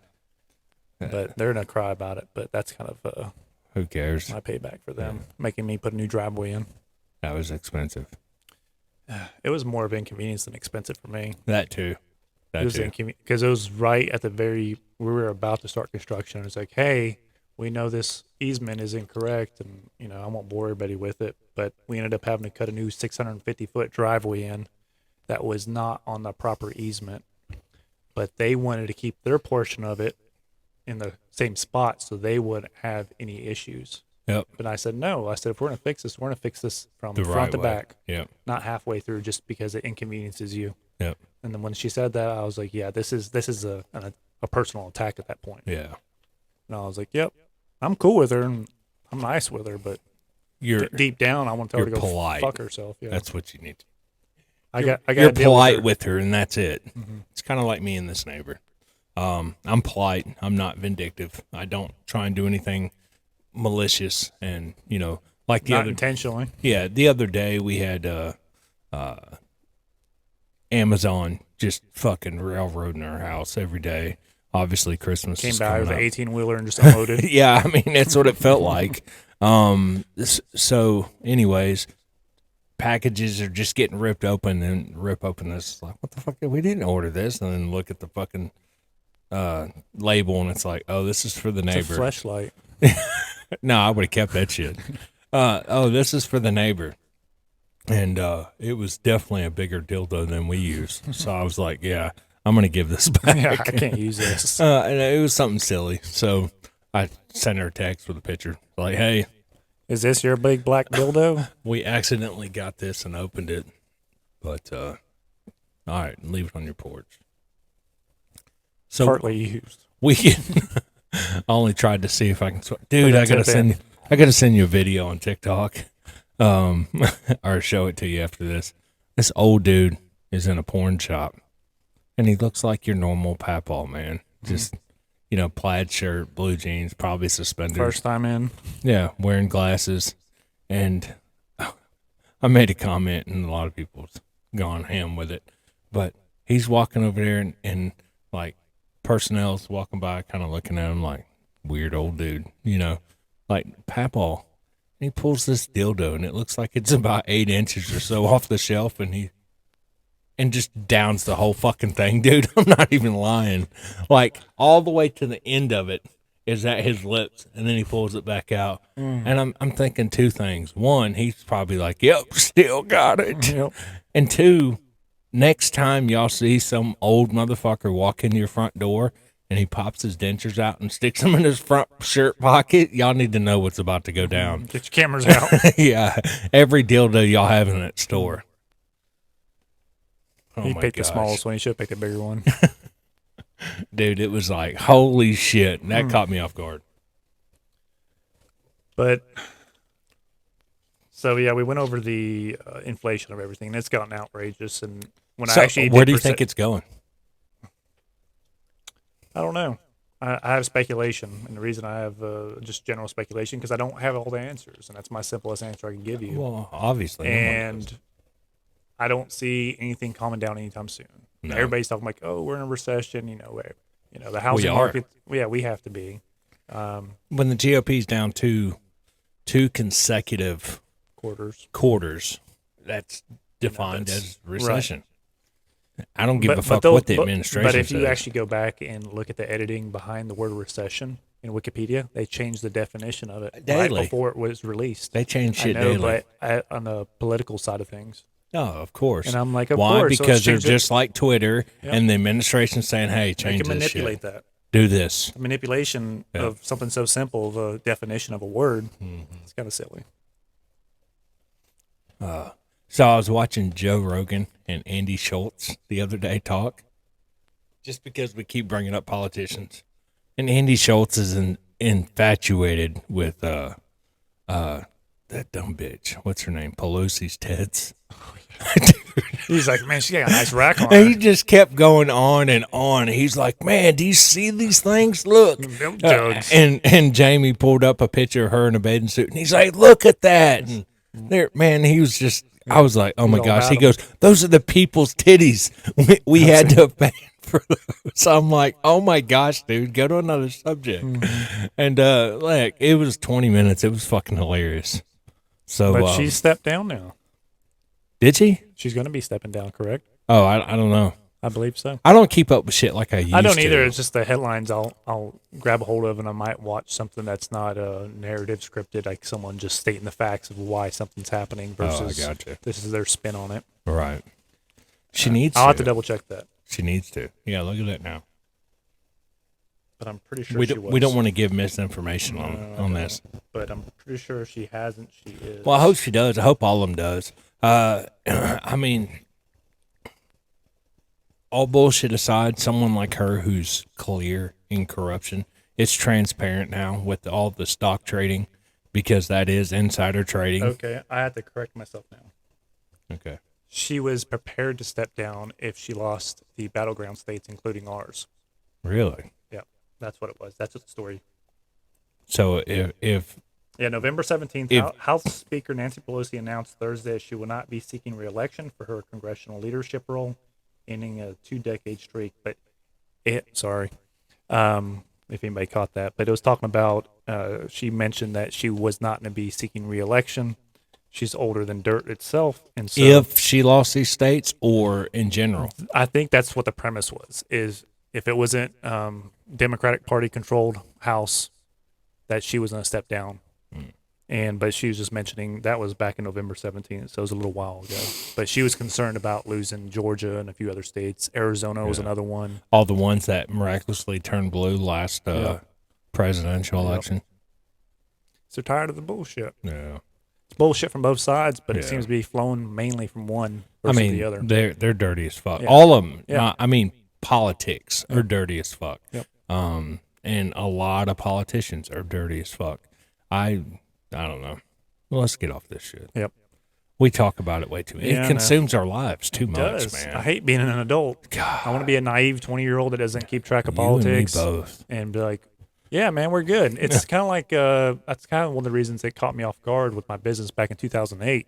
But they're going to cry about it. But that's kind of who cares? my payback for them, making me put a new driveway in. That was expensive. It was more of inconvenience than expensive for me. That too. It That was too. inconvenient because it was right at the we were about to start construction. It's like, hey, we know this easement is incorrect, and I won't bore everybody with it, but we ended up having to cut a new 650-foot driveway in that was not on the proper easement, but they wanted to keep their portion of it in the same spot so they wouldn't have any issues. Yep. But I said, no. I said, if we're going to fix this, we're going to fix this from The front right to way. back, Yep. not halfway through just because it inconveniences you. Yep. And then when she said that, I was like, yeah, this is a personal attack at that point. Yeah. And I was like, yep, I'm cool with her and I'm nice with her, but You're deep down, I want to tell her to you're go polite. fuck herself. Yeah, That's what you need. I got You're deal polite with her. with her, and that's it. Mm-hmm. It's kind of like me and this neighbor. I'm polite. I'm not vindictive. I don't try and do anything malicious. And like the Not other intentionally. the other day we had Amazon just fucking railroading our house every day. Obviously, Christmas Came is by coming with an up. 18-wheeler and just unloaded. Yeah, I mean that's what it felt like. So, anyways, packages are just getting ripped open and rip open this. Like, what the fuck? We didn't order this, and then look at the fucking label, and it's like, oh, this is for the It's a neighbor. fleshlight. No, I would have kept that shit. Oh, this is for the neighbor. And it was definitely a bigger dildo than we use. So I was like, yeah, I'm going to give this back. Yeah, I can't use this. And it was something silly. So I sent her a text with a picture. Like, hey, Is this your big black dildo? we accidentally got this and opened it. But, all right, leave it on your porch. So Partly used. we I only tried to see if I can dude, Put I that gotta tip in. send you a video on TikTok. Or show it to you after this. This old dude is in a porn shop and he looks like your normal papaw, man. Just plaid shirt, blue jeans, probably suspenders. First time in. Yeah, wearing glasses. And I made a comment and a lot of people's gone ham with it. But he's walking over there and like personnel's walking by kind of looking at him like weird old dude, like papaw. And he pulls this dildo and it looks like it's about 8 inches or so off the shelf and just downs the whole fucking thing, dude. I'm not even lying. Like all the way to the end of it is at his lips and then he pulls it back out. And I'm thinking two things. One, he's probably like, yep, still got it. Yep. And two, next time y'all see some old motherfucker walk into your front door and he pops his dentures out and sticks them in his front shirt pocket, y'all need to know what's about to go down. Get your cameras out. Yeah, every dildo y'all have in that store. Oh He my picked gosh. the smallest one. He should have picked a bigger one. Dude, it was like, holy shit. That caught me off guard. But so yeah, we went over the inflation of everything, and it's gotten outrageous. And when So, I actually where did do you think it's going? I don't know. I have speculation, and the reason I have just general speculation because I don't have all the answers, and that's my simplest answer I can give you. Well, obviously. no one does. And I don't see anything calming down anytime soon. No. Everybody's talking like, "Oh, we're in a recession." The housing are. market. Yeah, we have to be. When the GOP's down two consecutive quarters, that's defined that's- as recession. I don't give a fuck they'll- what the administration But if you says. actually go back and look at the editing behind the word recession in Wikipedia, they changed the definition of it right Daily. before it was released. They change shit I know, daily. but on the political side of things, Oh, of course. and I'm like, of Why? course, so Because they're let's change it. just like Twitter, Yep. and the administration's saying, "Hey, They change can this manipulate shit. that. Do this." The manipulation Yeah. of something so simple, the definition of a word, Mm-hmm. it's kind of silly. So I was watching Joe Rogan and Andy Schultz the other day talk, just because we keep bringing up politicians, and Andy Schultz is infatuated with that dumb bitch. What's her name? Pelosi's tits. He's like, man, she got a nice rack on And he her. just kept going on and on. He's like, man, do you see these things? Look. Them jugs. And Jamie pulled up a picture of her in a bathing suit, and he's like, look at that. And there, man, he was just, I was like, oh my all gosh. about He 'em. goes, those are the people's titties. We had to pay for those. So I'm like, oh my gosh, dude, go to another subject. Mm-hmm. And like, it was 20 minutes. It was fucking hilarious. So, But she stepped down now. Did she? She's going to be stepping down, correct? Oh, I don't know. I believe so. I don't keep up with shit like I used to. I don't either. It's just the headlines I'll grab a hold of, and I might watch something that's not a narrative scripted, like someone just stating the facts of why something's happening versus gotcha. this is their spin on it. Right. She needs I'll to. have to double check that, She needs to. Yeah, look at that now. but I'm pretty sure We she don't, was. we don't want to give misinformation on this. But I'm pretty sure she hasn't. She is. Well, I hope she does. I hope all of them does. I mean, all bullshit aside, someone like her who's clear in corruption, it's transparent now with all the stock trading because that is insider trading. Okay, I have to correct myself now. Okay. She was prepared to step down if she lost the battleground states, including ours. Really? Yeah, that's what it was. That's what the story. So if Yeah, November 17th, If- House Speaker Nancy Pelosi announced Thursday she will not be seeking re-election for her congressional leadership role, ending a 2-decade streak. But if anybody caught that, but it was talking about, she mentioned that she was not going to be seeking re-election. She's older than dirt itself. And so if she lost these states or in general. I think that's what the premise was, is if it wasn't Democratic Party controlled House, that she was going to step down. But she was just mentioning that was back in November 17th, so it was a little while ago. But she was concerned about losing Georgia and a few other states. Arizona was another one. All the ones that miraculously turned blue last presidential election. So tired of the bullshit. Yeah. It's bullshit from both sides, but it Yeah. seems to be flowing mainly from one I versus mean, the other. they're dirty as fuck. Yeah. All of them. Yeah. I mean, politics are dirty as fuck. Yep. And a lot of politicians are dirty as fuck. I don't know. Well, let's get off this shit. Yep. We talk about it way too much. Yeah, I It know. consumes our lives too much, Does. man. I hate being an adult. God, I want to be a naive 20-year-old that doesn't keep track of you and me politics both. and be like, yeah, man, we're good. It's kind of like that's kind of one of the reasons it caught me off guard with my business back in 2008.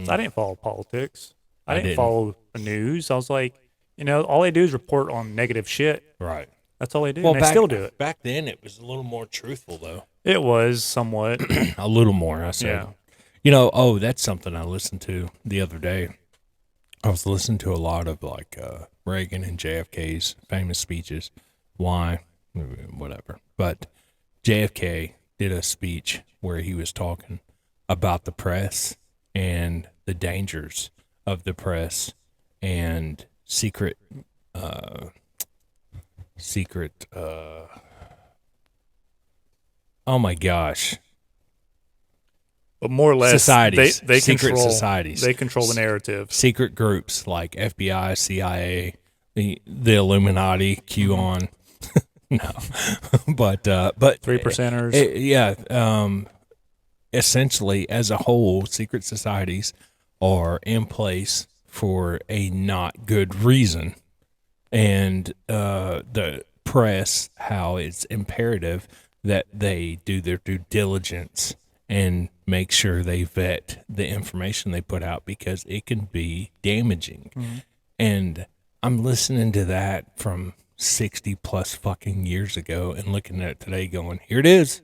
I didn't follow politics. I didn't follow the news. I was like, all they do is report on negative shit. Right. That's all they do. Well, and they still do it. Back then, it was a little more truthful, though. It was somewhat. A little more, I said. Yeah. That's something I listened to the other day. I was listening to a lot of Reagan and JFK's famous speeches. Why? Whatever. But JFK did a speech where he was talking about the press and the dangers of the press and secret oh my gosh. But more or less, Societies. they Secret control, societies. They control the narrative. Secret groups like FBI, CIA, the Illuminati, QAnon. No, but 3%ers. Essentially, as a whole, secret societies are in place for a not good reason, and the press, how it's imperative that they do their due diligence and make sure they vet the information they put out because it can be damaging. And I'm listening to that from 60 plus fucking years ago and looking at it today going, here it is.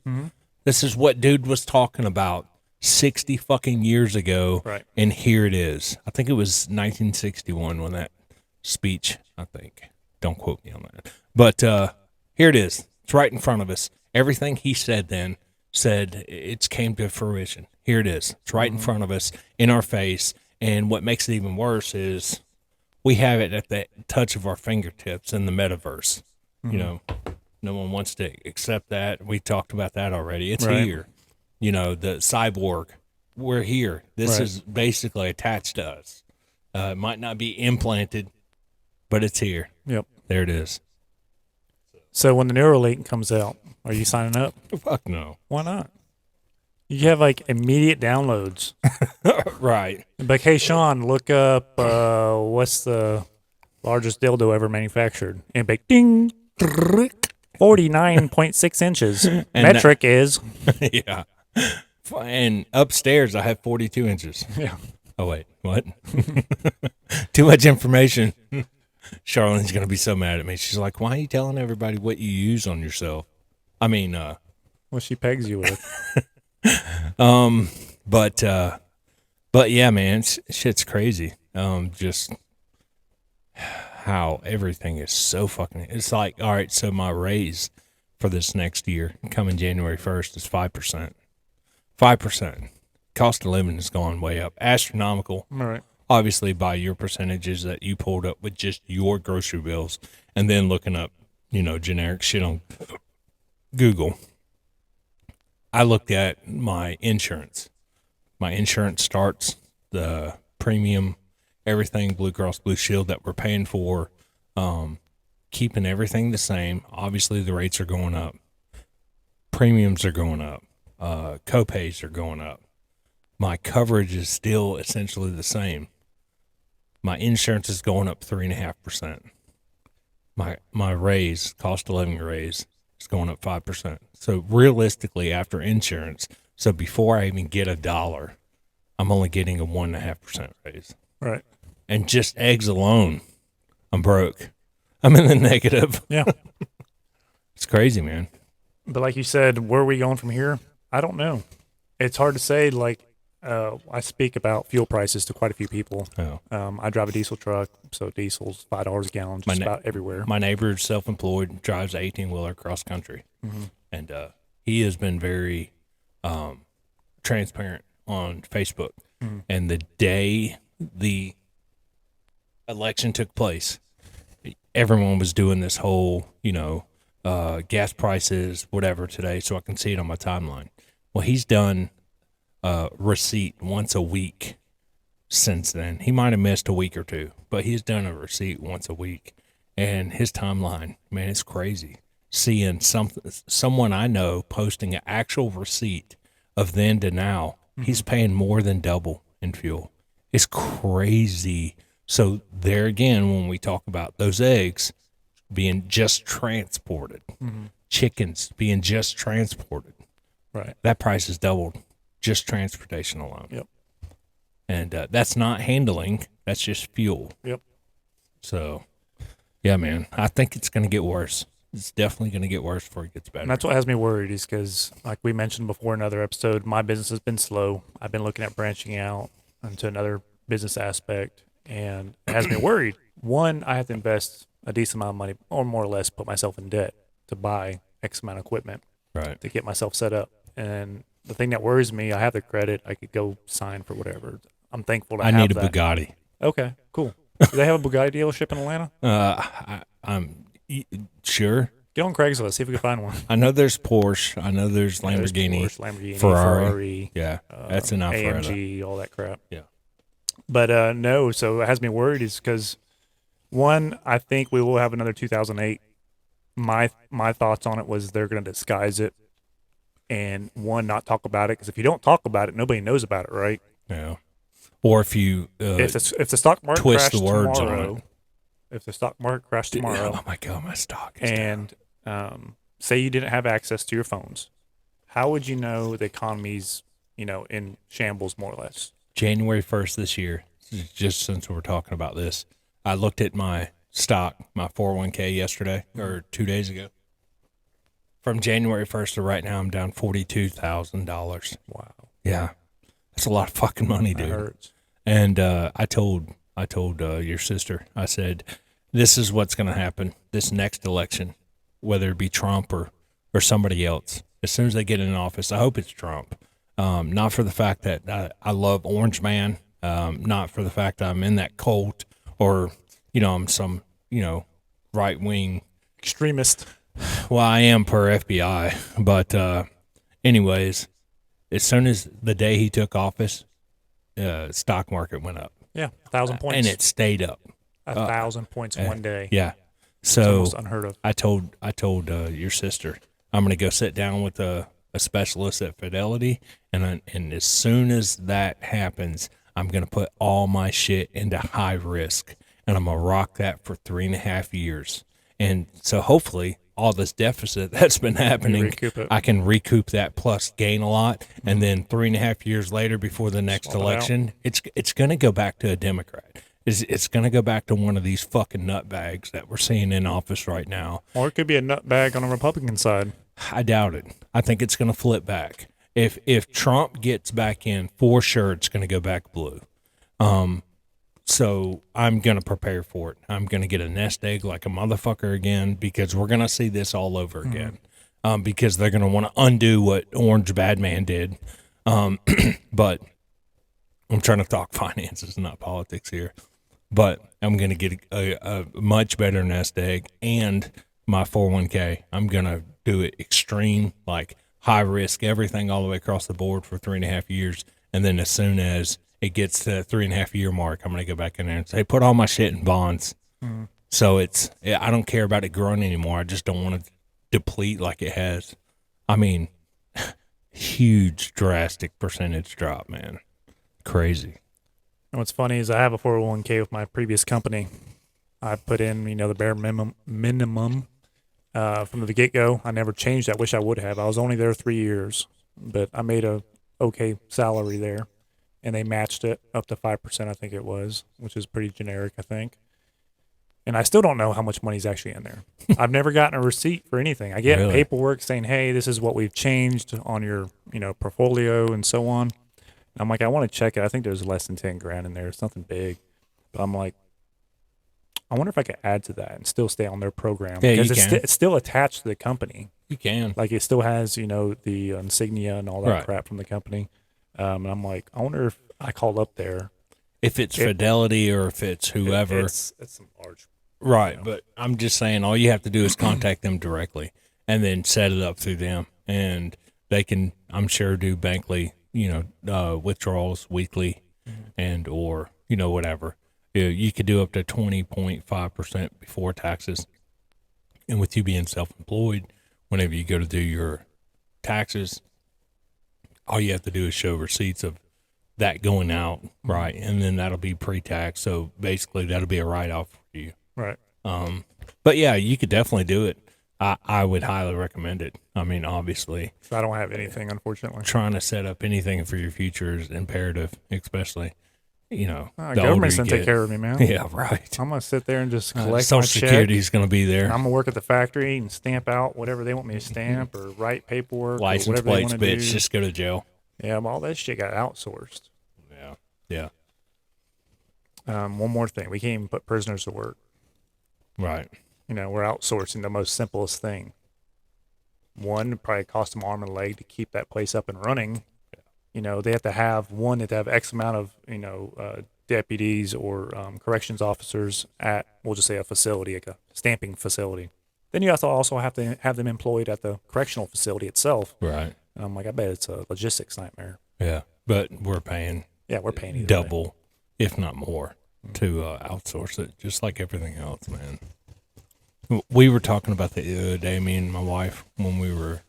This is what dude was talking about 60 fucking years ago. Right. And here it is. I think it was 1961 when that speech, I think. Don't quote me on that. But here it is. It's right in front of us. Everything he said then said it's came to fruition. Here it is. It's right in front of us, in our face. And what makes it even worse is we have it at the touch of our fingertips in the metaverse. No one wants to accept that. We talked about that already. It's Right. here. The cyborg. We're here. This Right. is basically attached to us. It might not be implanted, but it's here. Yep. There it is. So when the Neuralink comes out, are you signing up? Fuck no. Why not? You have immediate downloads. Right. Like, hey, Sean, look up what's the largest dildo ever manufactured. And be like, ding, 49.6 inches. Metric is. Yeah. And upstairs, I have 42 inches. Yeah. Oh, wait. What? Too much information. Charlene's going to be so mad at me. She's like, why are you telling everybody what you use on yourself? I mean, What she pegs you with. but But yeah, man, shit's crazy. Just how everything is so fucking. It's like, all right, so my raise for this next year, coming January 1st, is 5%. 5%. Cost of living has gone way up, astronomical. All right. Obviously, by your percentages that you pulled up with just your grocery bills, and then looking up, generic shit on Google. I looked at my insurance. My insurance starts the premium, everything Blue Cross Blue Shield that we're paying for, keeping everything the same. Obviously, the rates are going up. Premiums are going up. Copays are going up. My coverage is still essentially the same. My insurance is going up 3.5%. My raise, cost of living raise, is going up 5%. So realistically, after insurance, so before I even get $1, I'm only getting a 1.5% raise. Right. And just eggs alone, I'm broke. I'm in the negative. Yeah. It's crazy, man. But like you said, where are we going from here? I don't know. It's hard to say. Like, I speak about fuel prices to quite a few people. Oh. I drive a diesel truck, so diesel's $5 a gallon just about everywhere. My neighbor is self-employed, drives an 18-wheeler cross country. Mm-hmm. And he has been very transparent on Facebook. Mm-hmm. And the day the election took place, everyone was doing this whole, gas prices, whatever today, so I can see it on my timeline. Well, he's done receipt once a week since then. He might have missed a week or two, but he's done a receipt once a week. And his timeline, man, it's crazy. Seeing someone I know posting an actual receipt of then to now, he's paying more than double in fuel. It's crazy. So there again, when we talk about those eggs being just transported, chickens being just transported, Right. that price has doubled, just transportation alone. Yep. And that's not handling, that's just fuel. Yep. So, yeah, man, I think it's going to get worse. It's definitely going to get worse before it gets better. And that's what has me worried is because, like we mentioned before in another episode, my business has been slow. I've been looking at branching out into another business aspect, and it has me worried. One, I have to invest a decent amount of money, or more or less put myself in debt to buy X amount of equipment Right. to get myself set up. And the thing that worries me, I have the credit. I could go sign for whatever. I'm thankful to I have need a that. Bugatti. Okay, cool. Do they have a Bugatti dealership in Atlanta? I'm sure. Get on Craigslist, see if we can find one. I know there's Porsche. I know there's There's Lamborghini. Porsche, Lamborghini, Ferrari. Yeah, that's enough for AMG, all that crap. Yeah. But no, so it has me worried is because, one, I think we will have another 2008. My thoughts on it was they're going to disguise it and, one, not talk about it, because if you don't talk about it, nobody knows about it, right? Yeah. Or if you If the stock market twist crashed the words tomorrow, on it. if the stock market crashed tomorrow, oh my God, my stock is down. and say you didn't have access to your phones, how would you know the economy's, in shambles more or less? January 1st this year, just since we're talking about this, I looked at my stock, my 401k yesterday or 2 days ago. From January 1st to right now, I'm down $42,000. Wow. Yeah. That's a lot of fucking money, That dude. hurts. And I told your sister, I said, this is what's going to happen this next election, whether it be Trump or somebody else. As soon as they get in office, I hope it's Trump. Not for the fact that I love Orange Man, not for the fact that I'm in that cult or, I'm some, right-wing. Extremist. Well, I am per FBI. But anyways, as soon as the day he took office, stock market went up. Yeah, 1,000 points. And it stayed up. 1,000 points one day. Yeah. It's So almost unheard of. I told your sister I'm going to go sit down with a specialist at Fidelity, and as soon as that happens, I'm going to put all my shit into high risk, and I'm going to rock that for 3.5 years. And so hopefully all this deficit that's been happening, recoup it. I can recoup that plus gain a lot. And then 3.5 years later, before the next Swap it out. election, it's going to go back to a Democrat. It's going to go back to one of these fucking nutbags that we're seeing in office right now. Or it could be a nutbag on the Republican side. I doubt it. I think it's going to flip back. If Trump gets back in, for sure it's going to go back blue. So I'm going to prepare for it. I'm going to get a nest egg like a motherfucker again, because we're going to see this all over again. Because they're going to want to undo what Orange Badman did. But I'm trying to talk finances, not politics here. But I'm going to get a much better nest egg, and my 401k. I'm going to do it extreme, like high risk, everything all the way across the board for 3.5 years. And then as soon as it gets to the 3.5 year mark, I'm going to go back in there and say, put all my shit in bonds. So I don't care about it growing anymore. I just don't want to deplete like it has. I mean, huge, drastic percentage drop, man. Crazy. And what's funny is I have a 401k with my previous company. I put in, the bare minimum from the get-go. I never changed. I wish I would have. I was only there 3 years, but I made a okay salary there, and they matched it up to 5%, I think it was, which is pretty generic, I think. And I still don't know how much money's actually in there. I've never gotten a receipt for anything. I get Really? paperwork saying, hey, this is what we've changed on your, portfolio and so on. And I'm like, I want to check it. I think there's less than 10 grand in there. It's nothing big. But I'm like, I wonder if I could add to that and still stay on their program. Yeah, because you can. it's still attached to the company. You can. Like it still has, the insignia and all that Right. crap from the company. And I'm like, I wonder if I called up there. If it's Fidelity or if it's whoever. It's some large. Right, but I'm just saying all you have to do is contact them directly and then set it up through them. And they can, I'm sure, do Bankly, withdrawals weekly and or, whatever. You could do up to 20.5% before taxes. And with you being self-employed, whenever you go to do your taxes, all you have to do is show receipts of that going out, right? And then that'll be pre-tax. So basically that'll be a write-off for you. Right. But yeah, you could definitely do it. I would highly recommend it. I mean, obviously, So I don't have anything, unfortunately. trying to set up anything for your future is imperative, especially, the Government's older going to you take get. care of me, man. Yeah, right. I'm going to sit there and just collect my Social check. Security is going to be there. I'm going to work at the factory and stamp out whatever they want me to stamp or write paperwork. License or whatever plates, they want to bitch. do. Just go to jail. Yeah, well, all that shit got outsourced. Yeah. One more thing. We can't even put prisoners to work. Right. We're outsourcing the most simplest thing. One, probably cost them arm and leg to keep that place up and running. They have to have they have to have X amount of, deputies or corrections officers at, we'll just say a facility, like a stamping facility. Then you also have to have them employed at the correctional facility itself. Right. And I'm like, I bet it's a logistics nightmare. Yeah. But we're paying Yeah, we're paying either way. double, if not more, to outsource it, just like everything else, man. We were talking about that the other day, me and my wife, when we were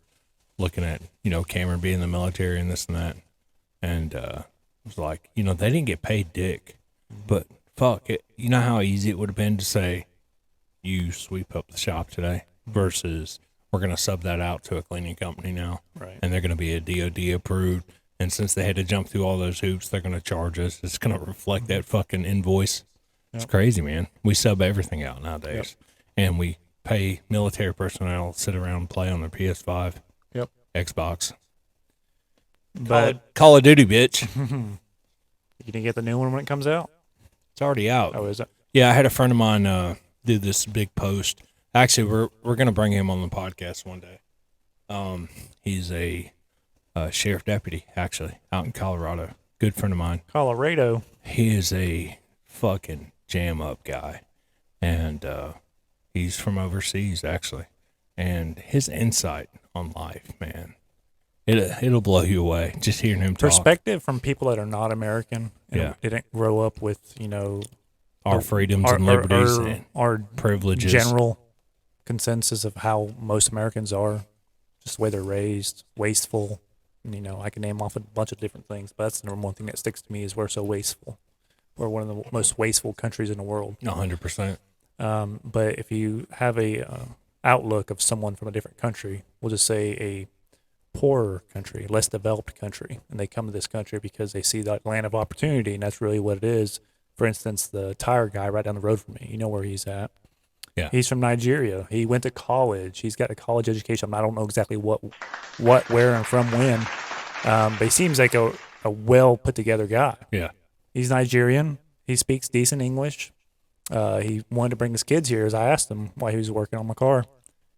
looking at, Cameron being in the military and this and that. And it was like, they didn't get paid dick. But fuck it. You know how easy it would have been to say, you sweep up the shop today versus we're going to sub that out to a cleaning company now. Right. And they're going to be a DOD approved. And since they had to jump through all those hoops, they're going to charge us. It's going to reflect that fucking invoice. It's crazy, man. We sub everything out nowadays. And we pay military personnel to sit around and play on their PS5, Yep. Xbox. But Call of Duty, bitch. you didn't get the new one when it comes out? It's already out. Oh, is it? Yeah, I had a friend of mine do this big post. Actually, we're going to bring him on the podcast one day. He's a sheriff deputy, actually, out in Colorado. Good friend of mine. Colorado. He is a fucking jam-up guy. And he's from overseas, actually. And his insight on life, man, it'll blow you away just hearing him talk. Perspective from people that are not American. And Yeah. didn't grow up with, Our freedoms and liberties and our privileges. general consensus of how most Americans are, just the way they're raised, wasteful. And, I can name off a bunch of different things, but that's the number one thing that sticks to me is we're so wasteful. We're one of the most wasteful countries in the world. 100%. But if you have a outlook of someone from a different country, we'll just say a poorer country, less developed country, and they come to this country because they see that land of opportunity, and that's really what it is. For instance, the tire guy right down the road from me, you know where he's at. Yeah. He's from Nigeria. He went to college. He's got a college education. I don't know exactly what, where, and from when. But he seems like a well put together guy. Yeah. He's Nigerian. He speaks decent English. He wanted to bring his kids here, as I asked him while he was working on my car,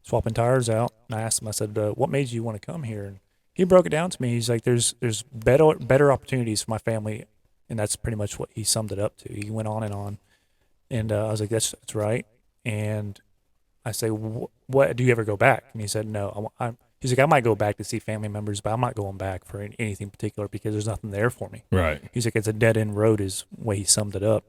swapping tires out. And I asked him, I said, what made you want to come here? And he broke it down to me. He's like, there's better opportunities for my family. And that's pretty much what he summed it up to. He went on. And I was like, that's right. And I say, what, do you ever go back? And he said, no. He's like, I might go back to see family members, but I'm not going back for anything particular because there's nothing there for me. Right. He's like, it's a dead end road is the way he summed it up.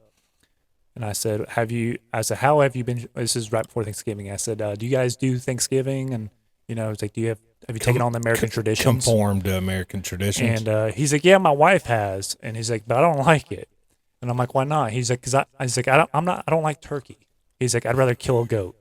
And I said, how have you been? This is right before Thanksgiving. I said, do you guys do Thanksgiving? And, it's like, have you taken on the American traditions? Conform to American traditions. And he's like, yeah, my wife has. And he's like, but I don't like it. And I'm like, why not? He's like, I don't like turkey. He's like, I'd rather kill a goat.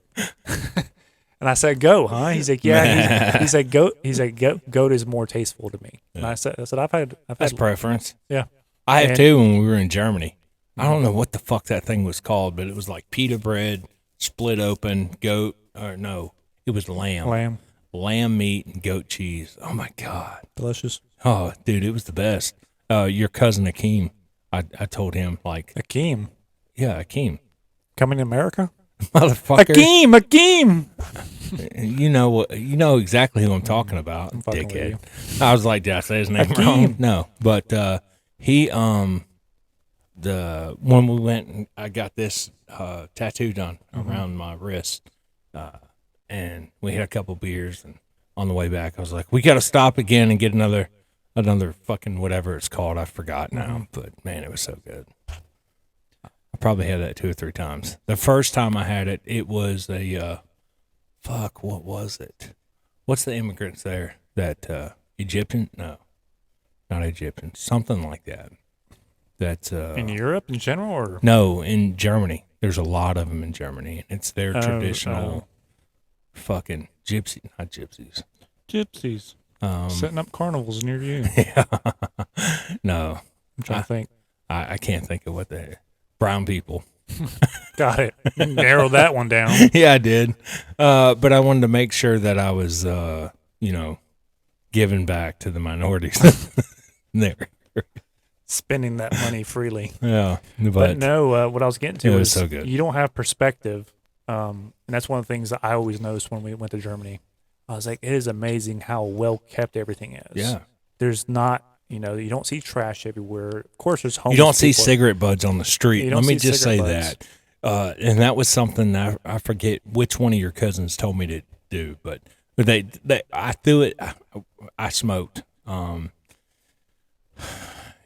And I said, goat, huh? He's like, yeah. He's like, goat. He's like, goat is more tasteful to me. Yeah. And I said, I've had preference. Yeah, I have too. When we were in Germany, I don't know what the fuck that thing was called, but it was like pita bread, split open goat, or no, it was lamb meat and goat cheese. Oh my god, delicious. Oh, dude, it was the best. Your cousin Akeem, I told him like Akeem. Yeah, Akeem. Coming to America? Motherfucker. Akeem. You know exactly who I'm talking about, dickhead. I was like, did I say his name wrong? No, but he when we went, and I got this tattoo done around my wrist, and we had a couple beers, and on the way back, I was like, we got to stop again and get another fucking whatever it's called. I forgot now, but man, it was so good. I probably had that 2 or 3 times. The first time I had it, it was a what was it? What's the immigrants there? That Egyptian? No, not Egyptian. Something like that. That's in Europe in general, or no, in Germany. There's a lot of them in Germany, and it's their traditional fucking not gypsies. Gypsies. Setting up carnivals near you. Yeah. No, I'm trying to think. I can't think of what they. Brown people. Got it. Narrowed that one down. Yeah, I did. But I wanted to make sure that I was, giving back to the minorities there. Spending that money freely. Yeah. But no, what I was getting to is so good. You don't have perspective. And that's one of the things that I always noticed when we went to Germany. I was like, it is amazing how well kept everything is. Yeah. There's not, you don't see trash everywhere. Of course, there's homeless You don't see people. cigarette butts on the street. Let me just say buds. that. And that was something I forget which one of your cousins told me to do, but I threw it. I smoked.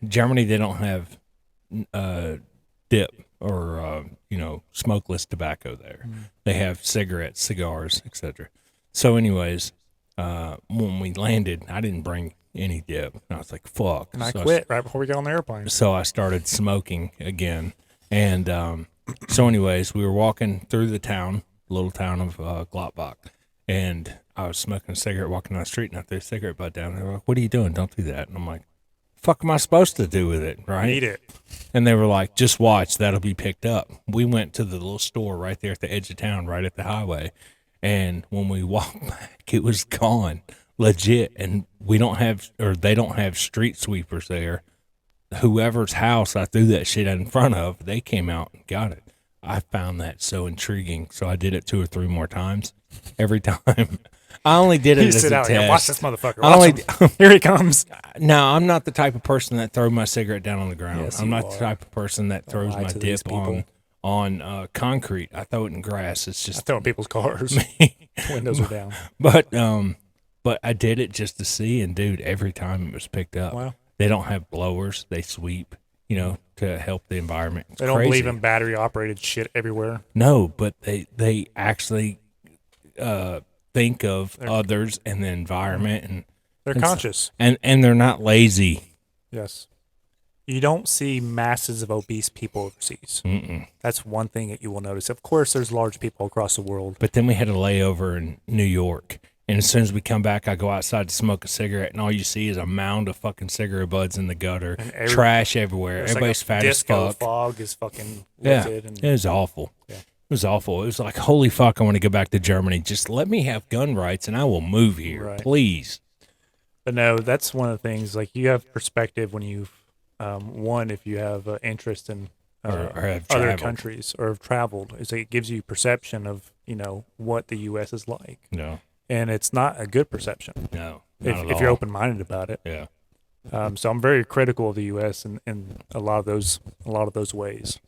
Germany, they don't have dip or smokeless tobacco there. They have cigarettes, cigars, etc. So, anyways, when we landed, I didn't bring any dip. And I was like, fuck. And I quit right before we got on the airplane. So I started smoking again. And so anyways, we were walking through the little town of Gladbach. And I was smoking a cigarette, walking down the street, and I threw a cigarette butt down. And they were like, what are you doing? Don't do that. And I'm like, fuck am I supposed to do with it, right? Eat it. And they were like, just watch. That'll be picked up. We went to the little store right there at the edge of town, right at the highway. And when we walked back, it was gone. Legit. And they don't have street sweepers there. Whoever's house I threw that shit in front of, they came out and got it. I found that so intriguing. So I did it 2 or 3 more times. Every time. I only did it as a test. Here, watch this motherfucker. Here he comes. No, I'm not the type of person that throw my cigarette down on the ground. Yes, I'm not the type of person that throws my dip on concrete. I throw it in grass. It's just I throw it in people's cars. Windows are down. But I did it just to see, and dude, every time it was picked up. Wow. They don't have blowers. They sweep, to help the environment. It's they don't crazy. believe in battery operated shit everywhere. No, but they actually think of others and the environment, and they're conscious. And they're not lazy. Yes. You don't see masses of obese people overseas. That's one thing that you will notice. Of course, there's large people across the world. But then we had a layover in New York. And as soon as we come back, I go outside to smoke a cigarette, and all you see is a mound of fucking cigarette butts in the gutter, trash everywhere. Everybody's fat as fuck. Fog is fucking lifted. Yeah, and it was awful. Yeah. It was awful. It was like, holy fuck, I want to go back to Germany. Just let me have gun rights, and I will move here, please. But no, that's one of the things. Like you have perspective when you, one, if you have interest in Or have other traveled. countries or have traveled, is it gives you perception of what the U.S. is like, No, and it's not a good perception no, not at if you're all. open minded about it. Yeah. So I'm very critical of the U.S. in a lot of those ways,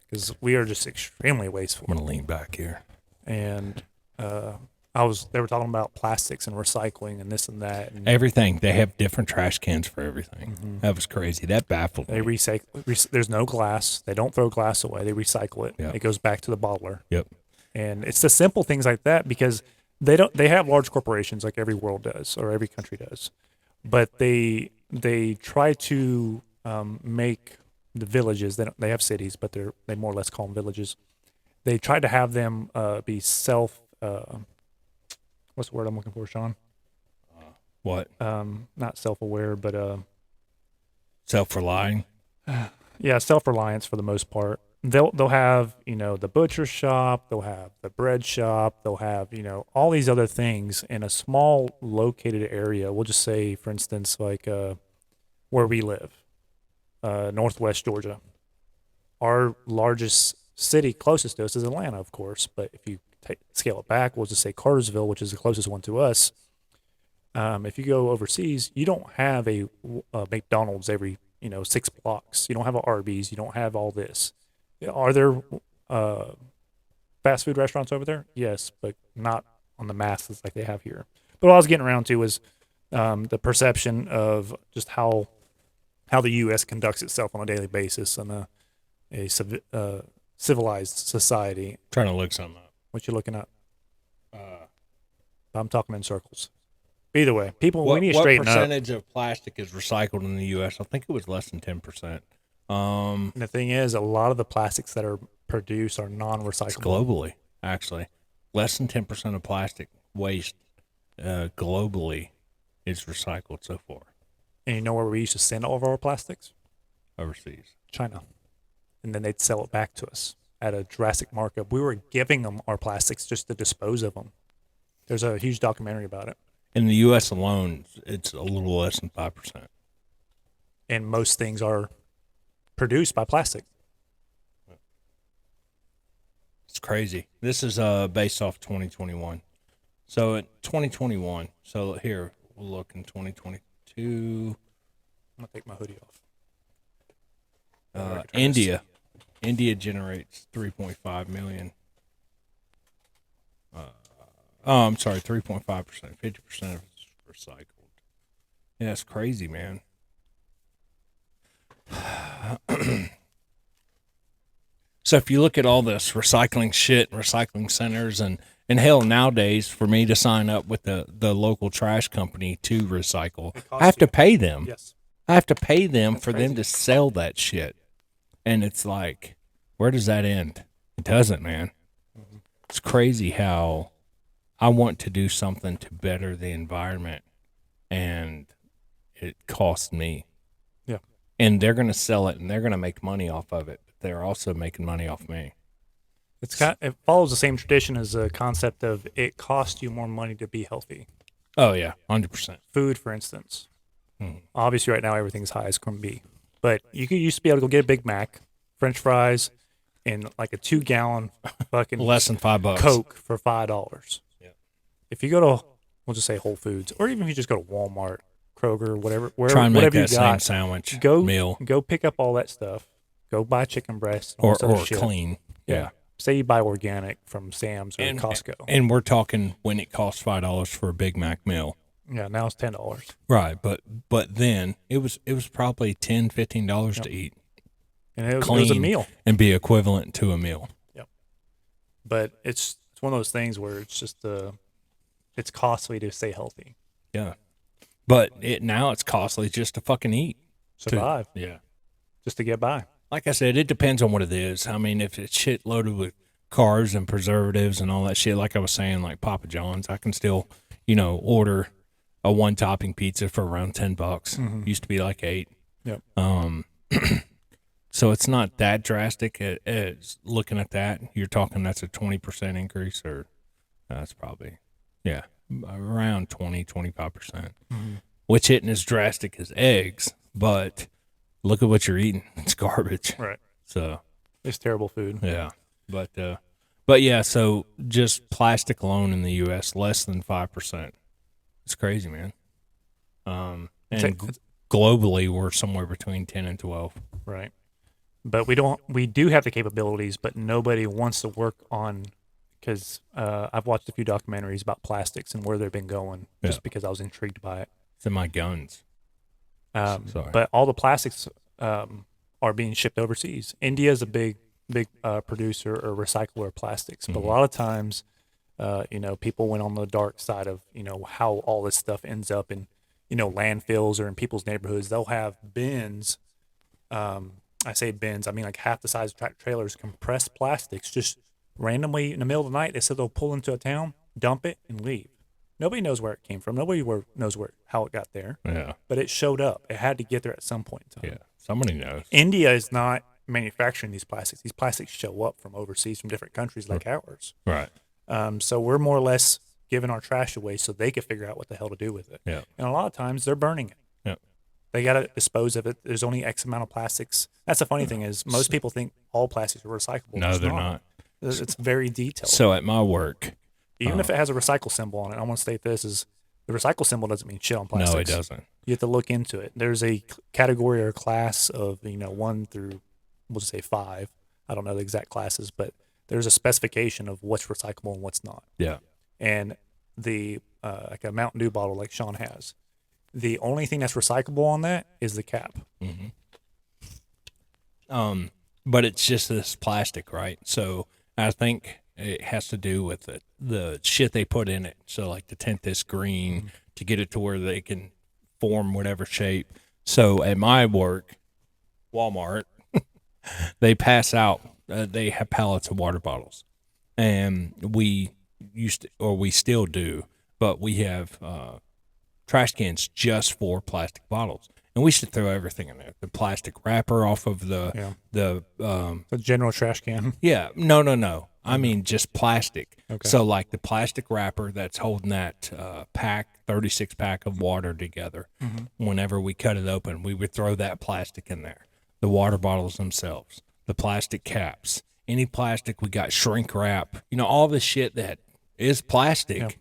because we are just extremely wasteful. I'm gonna lean back here. And they were talking about plastics and recycling and this and that. And Everything. They have different trash cans for everything. That was crazy. That baffled they me. recycle. There's no glass. They don't throw glass away. They recycle it. Yeah. It goes back to the bottler. Yep. And it's the simple things like that, because they have large corporations like every world does or every country does, but they try to make the villages. They have cities, but they more or less call them villages. They try to have them be what's the word I'm looking for, Sean? What? Not self-aware, but Self-relying. yeah, self-reliance for the most part. They'll have the butcher shop, they'll have the bread shop, they'll have all these other things in a small located area. We'll just say, for instance, like where we live, Northwest Georgia. Our largest city closest to us is Atlanta, of course. But if you scale it back, we'll just say Cartersville, which is the closest one to us. If you go overseas, you don't have a McDonald's every 6 blocks. You don't have a Arby's. You don't have all this. Are there fast food restaurants over there? Yes, but not on the masses like they have here. But what I was getting around to was the perception of just how the U.S. conducts itself on a daily basis in a civilized society. Trying to look something up. What you looking at? I'm talking in circles. Either way, people, we need to straighten what up. percentage of plastic is recycled in the U.S.? I think it was less than 10%. And the thing is, a lot of the plastics that are produced are It's non-recyclable. globally, actually. Less than 10% of plastic waste globally is recycled so far And you know where we used to send all of our plastics? overseas. China. And then they'd sell it back to us at a drastic markup. We were giving them our plastics just to dispose of them. There's a huge documentary about it. In the U.S. alone, it's a little less than 5%. And most things are produced by plastic. It's crazy. This is based off 2021. So in 2021, so here, we'll look in 2022. I'm going to take my hoodie off. India generates 3.5 million. I'm sorry, 3.5%. 50% of it's recycled. Yeah, it's crazy, man. So if you look at all this recycling shit, recycling centers, and hell, nowadays for me to sign up with the local trash company to recycle, It costs I have to you. pay them. Yes. I have to pay them That's for them crazy. to sell that shit. And it's like, where does that end? It doesn't, man. Mm-hmm. It's crazy how I want to do something to better the environment and it costs me. Yeah. And they're going to sell it and they're going to make money off of it. But they're also making money off me. It follows the same tradition as the concept of it costs you more money to be healthy. Oh, yeah, 100%. Food, for instance. Mhm. Obviously, right now everything's high as can be. But you used to be able to go get a Big Mac, French fries, and like a 2-gallon fucking Less than $5. Coke for $5. Yeah. If you go to, we'll just say Whole Foods, or even if you just go to Walmart, Kroger, whatever, Try and make whatever you that same got, sandwich go meal pick up all that stuff. Go buy chicken breast and all or this other shit. clean. Yeah. Say you buy organic from Sam's or And Costco. And we're talking when it costs $5 for a Big Mac meal. Yeah, now it's $10. Right, but then it was probably $10-15 to eat And it was clean a meal. and be equivalent to a meal. But it's one of those things where it's just it's costly to stay healthy, Yeah, but now it's costly just to fucking eat. survive, Yeah, just to get by. like I said, it depends on what it is. I mean, if it's shit loaded with carbs and preservatives and all that shit, like I was saying, like Papa John's, I can still order a 1-topping pizza for around $10. Used to be like $8. Yep. So it's not that drastic as looking at that. You're talking that's a 20% increase, or that's probably, around 20-25%. which isn't as drastic as eggs, but look at what you're eating. It's garbage. Right. So, It's terrible food. yeah. But yeah, so just plastic alone in the U.S., less than 5%. It's crazy, man. And globally, we're somewhere between 10 and 12. Right. But we do have the capabilities, but nobody wants to work on, because I've watched a few documentaries about plastics and where they've been going just because I was intrigued by it. It's in my guns. Sorry. But all the plastics are being shipped overseas. India is a big producer or recycler of plastics, but a lot of times, people went on the dark side of, how all this stuff ends up in, landfills or in people's neighborhoods. They'll have bins. I say bins, I mean like half the size of tractor trailers, compressed plastics, just randomly in the middle of the night. They said they'll pull into a town, dump it, and leave. Nobody knows where it came from. Nobody knows how it got there. Yeah. But it showed up. It had to get there at some point in time. Yeah. Somebody knows. India is not manufacturing these plastics. These plastics show up from overseas, from different countries like ours. Right. So we're more or less giving our trash away so they can figure out what the hell to do with it. Yeah. And a lot of times they're burning it. Yeah. They got to dispose of it. There's only X amount of plastics. That's the funny thing is most people think all plastics are recyclable. No, It's they're not. It's very detailed. So at my work, Even if it has a recycle symbol on it, I want to state this is the recycle symbol doesn't mean shit on plastics. no, it doesn't. You have to look into it. There's a category or class of, 1 through, we'll just say 5. I don't know the exact classes, but there's a specification of what's recyclable and what's not. Yeah. And the like a Mountain Dew bottle like Sean has, the only thing that's recyclable on that is the cap. But it's just this plastic, right? So I think it has to do with the shit they put in it. So like to tint this green to get it to where they can form whatever shape. So at my work, Walmart, they pass out. They have pallets of water bottles, and we still do, but we have trash cans just for plastic bottles. And we should throw everything in there. The plastic wrapper off of the general trash can. yeah, no. I mean just plastic. Okay. So like the plastic wrapper that's holding that 36 pack of water together. Whenever we cut it open, we would throw that plastic in there. The water bottles themselves, the plastic caps, any plastic we got, shrink wrap, all the shit that is plastic.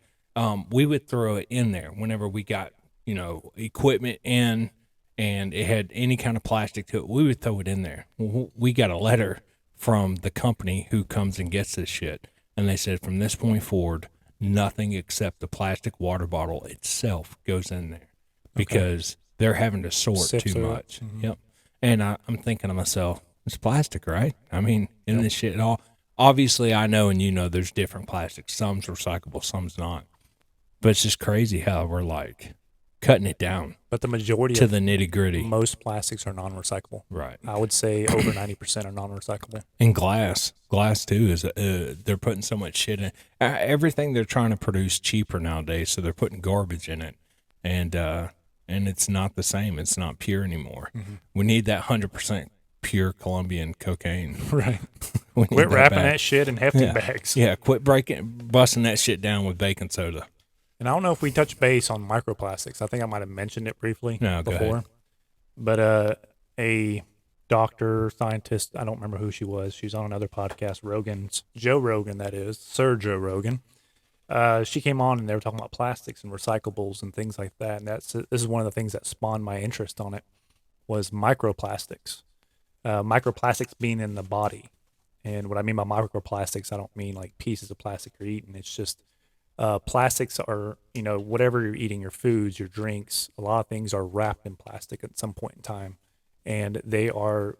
We would throw it in there whenever we got equipment in. And it had any kind of plastic to it, we would throw it in there. We got a letter from the company who comes and gets this shit, and they said from this point forward, nothing except the plastic water bottle itself goes in there because they're having to sort Sift too through it. much. Yep. And I'm thinking to myself, it's plastic, right? I mean, in this shit at all. Obviously, I know and there's different plastics. Some's recyclable, some's not. But it's just crazy how we're like cutting it down But the majority to of the nitty gritty. most plastics are non-recyclable. Right. I would say over 90% are non-recyclable. And glass too is they're putting so much shit in everything. They're trying to produce cheaper nowadays, so they're putting garbage in it, and it's not the same. It's not pure anymore. We need that 100% pure Colombian cocaine. Right. We need Quit wrapping back. that shit in hefty bags. Yeah, quit busting that shit down with baking soda. And I don't know if we touched base on microplastics. I think I might have mentioned it briefly No, go before. ahead. But a doctor, scientist, I don't remember who she was. She's on another podcast, Joe Rogan, that is, Sir Joe Rogan. She came on and they were talking about plastics and recyclables and things like that. And this is one of the things that spawned my interest on it was microplastics. Microplastics being in the body. And what I mean by microplastics, I don't mean like pieces of plastic you're eating. It's just plastics are, whatever you're eating, your foods, your drinks, a lot of things are wrapped in plastic at some point in time. And they are,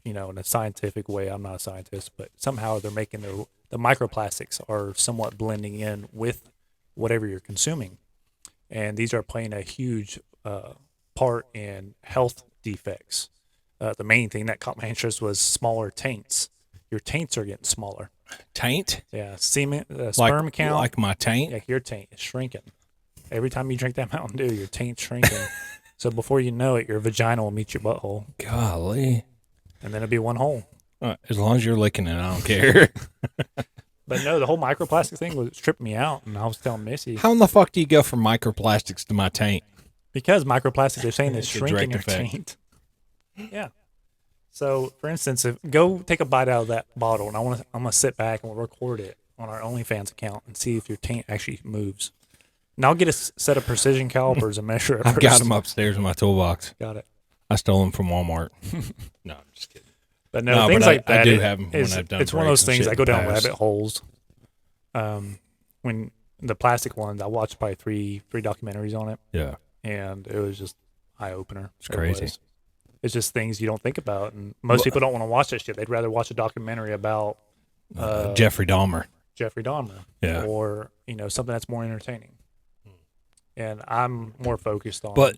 in a scientific way, I'm not a scientist, but somehow they're making the microplastics are somewhat blending in with whatever you're consuming. And these are playing a huge part in health defects. The main thing that caught my interest was smaller taints. Your taints are getting smaller. Taint? Yeah, semen, sperm count. Like my taint? Yeah, your taint is shrinking. Every time you drink that Mountain Dew, your taint's shrinking. So before you know it, your vagina will meet your butthole, Golly. and then it'll be one hole. As long as you're licking it, I don't care. But no, the whole microplastic thing was tripping me out, and I was telling Missy, How in the fuck do you go from microplastics to my taint? Because microplastics, they're saying, is It's a shrinking direct your effect. taint. Yeah. So, for instance, if go take a bite out of that bottle, and I'm gonna sit back and we'll record it on our OnlyFans account and see if your taint actually moves. And I'll get a set of precision calipers and measure it. I've first. got them upstairs in my toolbox. Got it. I stole them from Walmart. No, I'm just kidding. But no, No, things but like I that. do have 'em when is- I've done It's one of those breaks and things. shit I in go the down past. rabbit holes. When the plastic ones, I watched probably three documentaries on it, Yeah. and it was just eye opener. It's crazy. It's just things you don't think about, and most people don't want to watch that shit. They'd rather watch a documentary about Jeffrey Dahmer. Jeffrey Dahmer, Yeah. or something that's more entertaining. And I'm more focused on, But,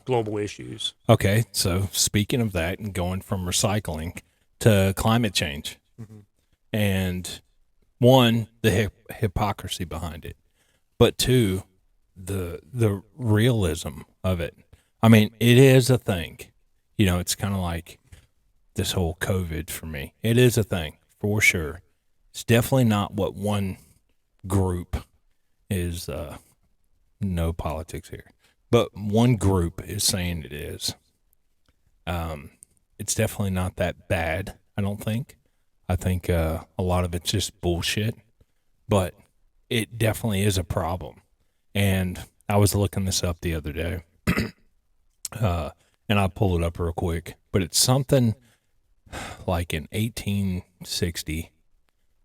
global issues. Okay, so speaking of that and going from recycling to climate change, and one, the hypocrisy behind it, but two, the realism of it. I mean, it is a thing. It's kind of like this whole COVID for me. It is a thing for sure. It's definitely not what one group is. No politics here, but one group is saying it is. It's definitely not that bad, I don't think. I think a lot of it's just bullshit, but it definitely is a problem. And I was looking this up the other day, and I'll pull it up real quick, but it's something like in 1860,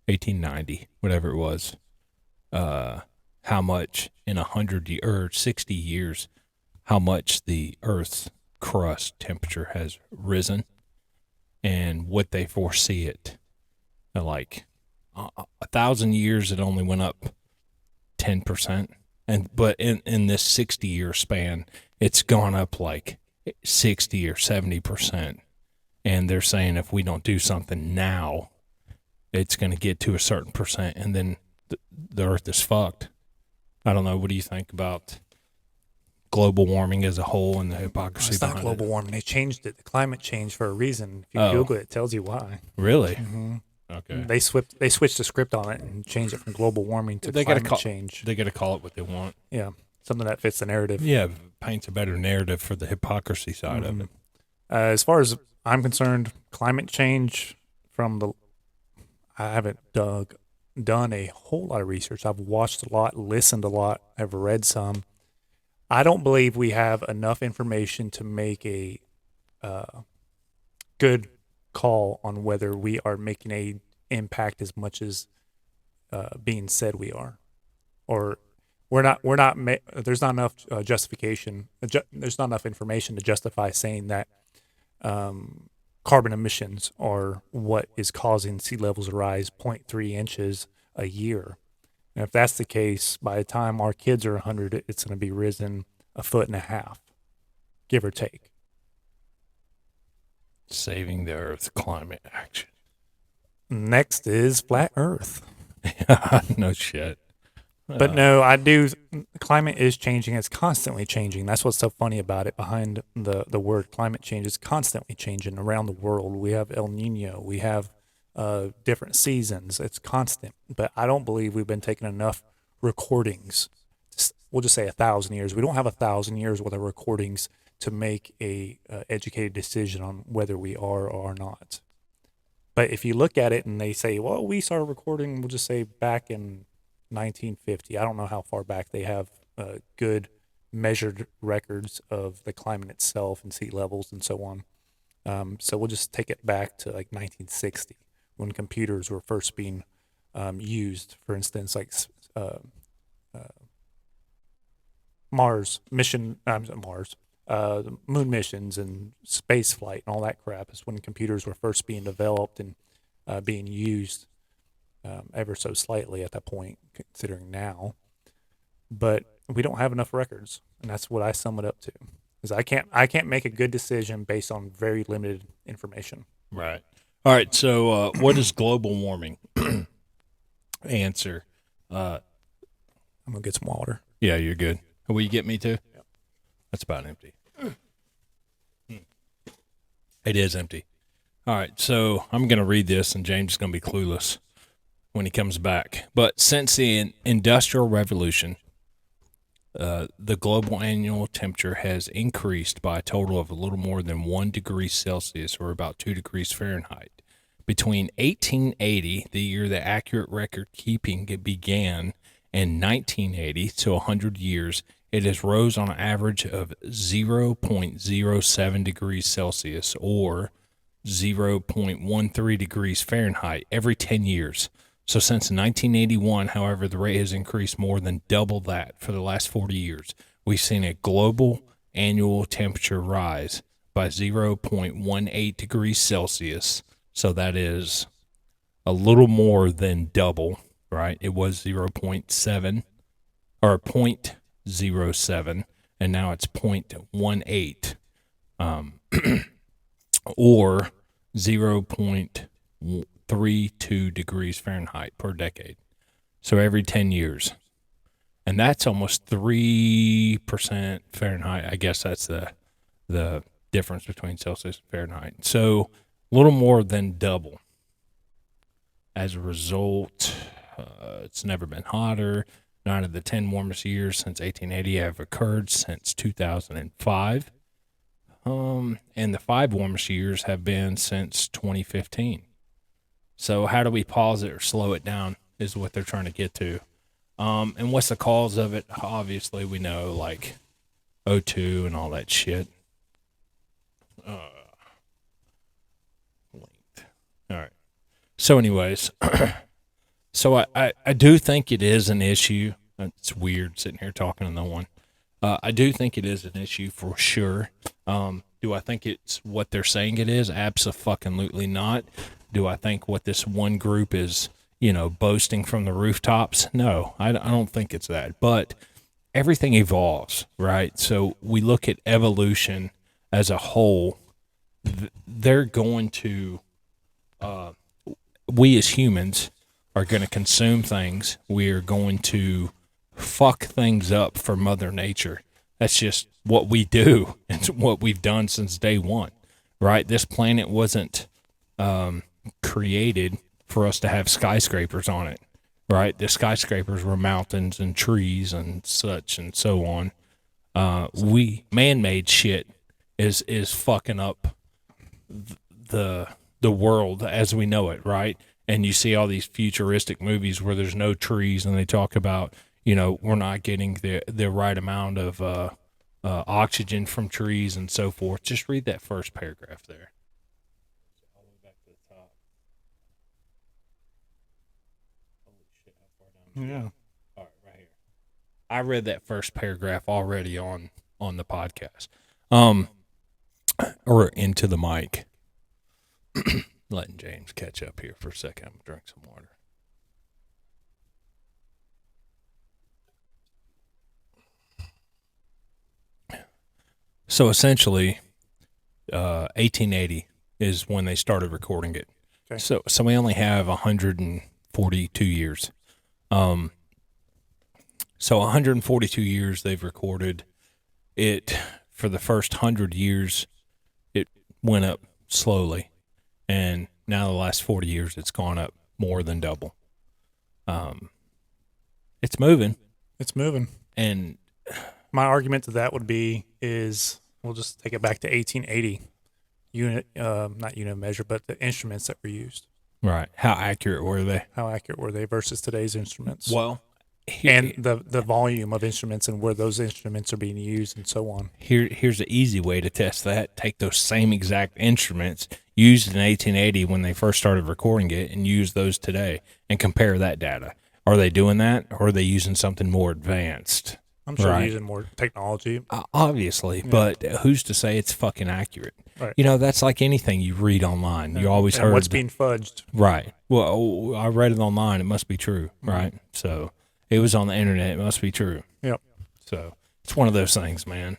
1890, whatever it was, how much in 60 years, how much the Earth's crust temperature has risen, and what they foresee it. Like 1,000 years, it only went up 10%, but in this 60-year span, it's gone up like 60 or 70%. And they're saying if we don't do something now, it's going to get to a certain percent, and then the Earth is fucked. I don't know. What do you think about global warming as a whole and the hypocrisy It's not behind global it? warming. They changed it. The climate changed for a reason. If you Oh. Google it, it tells you why. Really? Mm-hmm. Okay. They switched the script on it and changed it from global warming to They gotta climate call- change. They got to call it what they want. Yeah, something that fits the narrative. Yeah, paints a better narrative for the hypocrisy side of Mhm. it. As far as I'm concerned, climate change I haven't done a whole lot of research. I've watched a lot, listened a lot, I've read some. I don't believe we have enough information to make a good call on whether we are making a impact as much as being said we are, or we're not. There's not enough justification. There's not enough information to justify saying that carbon emissions are what is causing sea levels to rise 0.3 inches a year. And if that's the case, by the time our kids are 100, it's going to be risen 1.5 feet, give or take. Saving the Earth, climate action. Next is flat Earth. No shit. But no, I do. Climate is changing. It's constantly changing. That's what's so funny about it. Behind the word climate change, is constantly changing around the world. We have El Nino. We have different seasons. It's constant. But I don't believe we've been taking enough recordings. We'll just say 1,000 years. We don't have 1,000 years worth of recordings to make a educated decision on whether we are or are not. But if you look at it and they say, well, we started recording, we'll just say back in 1950. I don't know how far back they have good measured records of the climate itself and sea levels and so on. So we'll just take it back to like 1960 when computers were first being used. For instance, like moon missions and space flight and all that crap is when computers were first being developed and being used. Ever so slightly at that point, considering now, but we don't have enough records, and that's what I sum it up to. Is I can't make a good decision based on very limited information. Right. All right. So, what is global warming? Answer. I'm gonna get some water. Yeah, you're good. Will you get me too? Yep. That's about empty. It is empty. All right. So I'm gonna read this, and James is gonna be clueless when he comes back. But since the Industrial Revolution, the global annual temperature has increased by a total of a little more than 1 degree Celsius, or about 2 degrees Fahrenheit. Between 1880, the year that accurate record keeping began, and 1980, so 100 years, it has rose on an average of 0.07 degrees Celsius, or 0.13 degrees Fahrenheit every 10 years. So since 1981, however, the rate has increased more than double that for the last 40 years. We've seen a global annual temperature rise by 0.18 degrees Celsius. So that is a little more than double, right? It was 0.7 or 0.07, and now it's 0.18, or 0.32 degrees Fahrenheit per decade. So every 10 years. And that's almost 3% Fahrenheit. I guess that's the difference between Celsius and Fahrenheit. So a little more than double. As a result, it's never been hotter. 9 of the 10 warmest years since 1880 have occurred since 2005. And the 5 warmest years have been since 2015. So how do we pause it or slow it down is what they're trying to get to. And what's the cause of it? Obviously, we know, like O2 and all that shit. Linked. All right. So anyways, so I do think it is an issue. It's weird sitting here talking to no one. I do think it is an issue for sure. Do I think it's what they're saying it is? Abso-fucking-lutely not. Do I think what this one group is, boasting from the rooftops? No, I don't think it's that. But everything evolves, right? So we look at evolution as a whole. They're going to, we as humans are going to consume things. We are going to fuck things up for Mother Nature. That's just what we do. It's what we've done since day one, right? This planet wasn't created for us to have skyscrapers on it, right? The skyscrapers were mountains and trees and such and so on. Man-made shit is fucking up the world as we know it, right? And you see all these futuristic movies where there's no trees, and they talk about, we're not getting the right amount of oxygen from trees and so forth. Just read that first paragraph there. All the way back to the top. Holy shit, how far down? Yeah. All right, right here. I read that first paragraph already on the podcast. Or into the mic. Letting James catch up here for a second. I'm gonna drink some water. So essentially, 1880 is when they started recording it. Okay. So we only have 142 years. So 142 years they've recorded it. For the first 100 years, it went up slowly, and now the last 40 years, it's gone up more than double. It's moving. It's moving. And my argument to that would be we'll just take it back to 1880 not unit measure, but the instruments that were used. right, how accurate were they? How accurate were they versus today's instruments? Well, and the volume of instruments and where those instruments are being used and so on. Here's an easy way to test that. Take those same exact instruments used in 1880 when they first started recording it and use those today and compare that data. Are they doing that, or are they using something more advanced? I'm sure Right. they're using more technology. Obviously, but who's to say it's fucking accurate? Right. That's like anything you read online. You always and heard what's being fudged. right. Well, I read it online. It must be true, right? So it was on the internet. It must be true. Yep. So it's one of those things, man.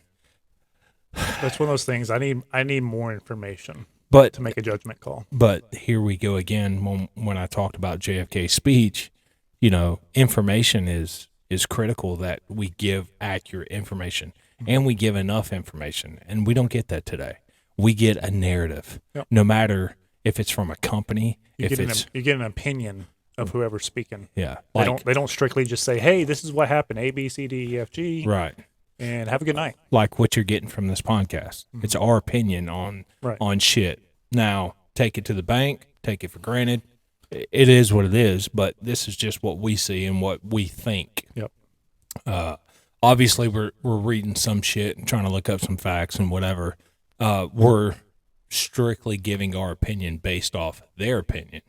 That's one of those things. I need more information But to make a judgment call. But here we go again. When I talked about JFK's speech, information is critical, that we give accurate information and we give enough information, and we don't get that today. We get a narrative, Yep. no matter if it's from a company, You get an opinion of whoever's speaking. Yeah. They don't strictly just say, "Hey, this is what happened: A, B, C, D, E, F, G," right. and have a good night. Like what you're getting from this podcast. It's our opinion on Right. on shit. Now, take it to the bank, take it for granted. It is what it is, but this is just what we see and what we think. Yep. Obviously, we're reading some shit and trying to look up some facts and whatever. We're strictly giving our opinion based off their opinion.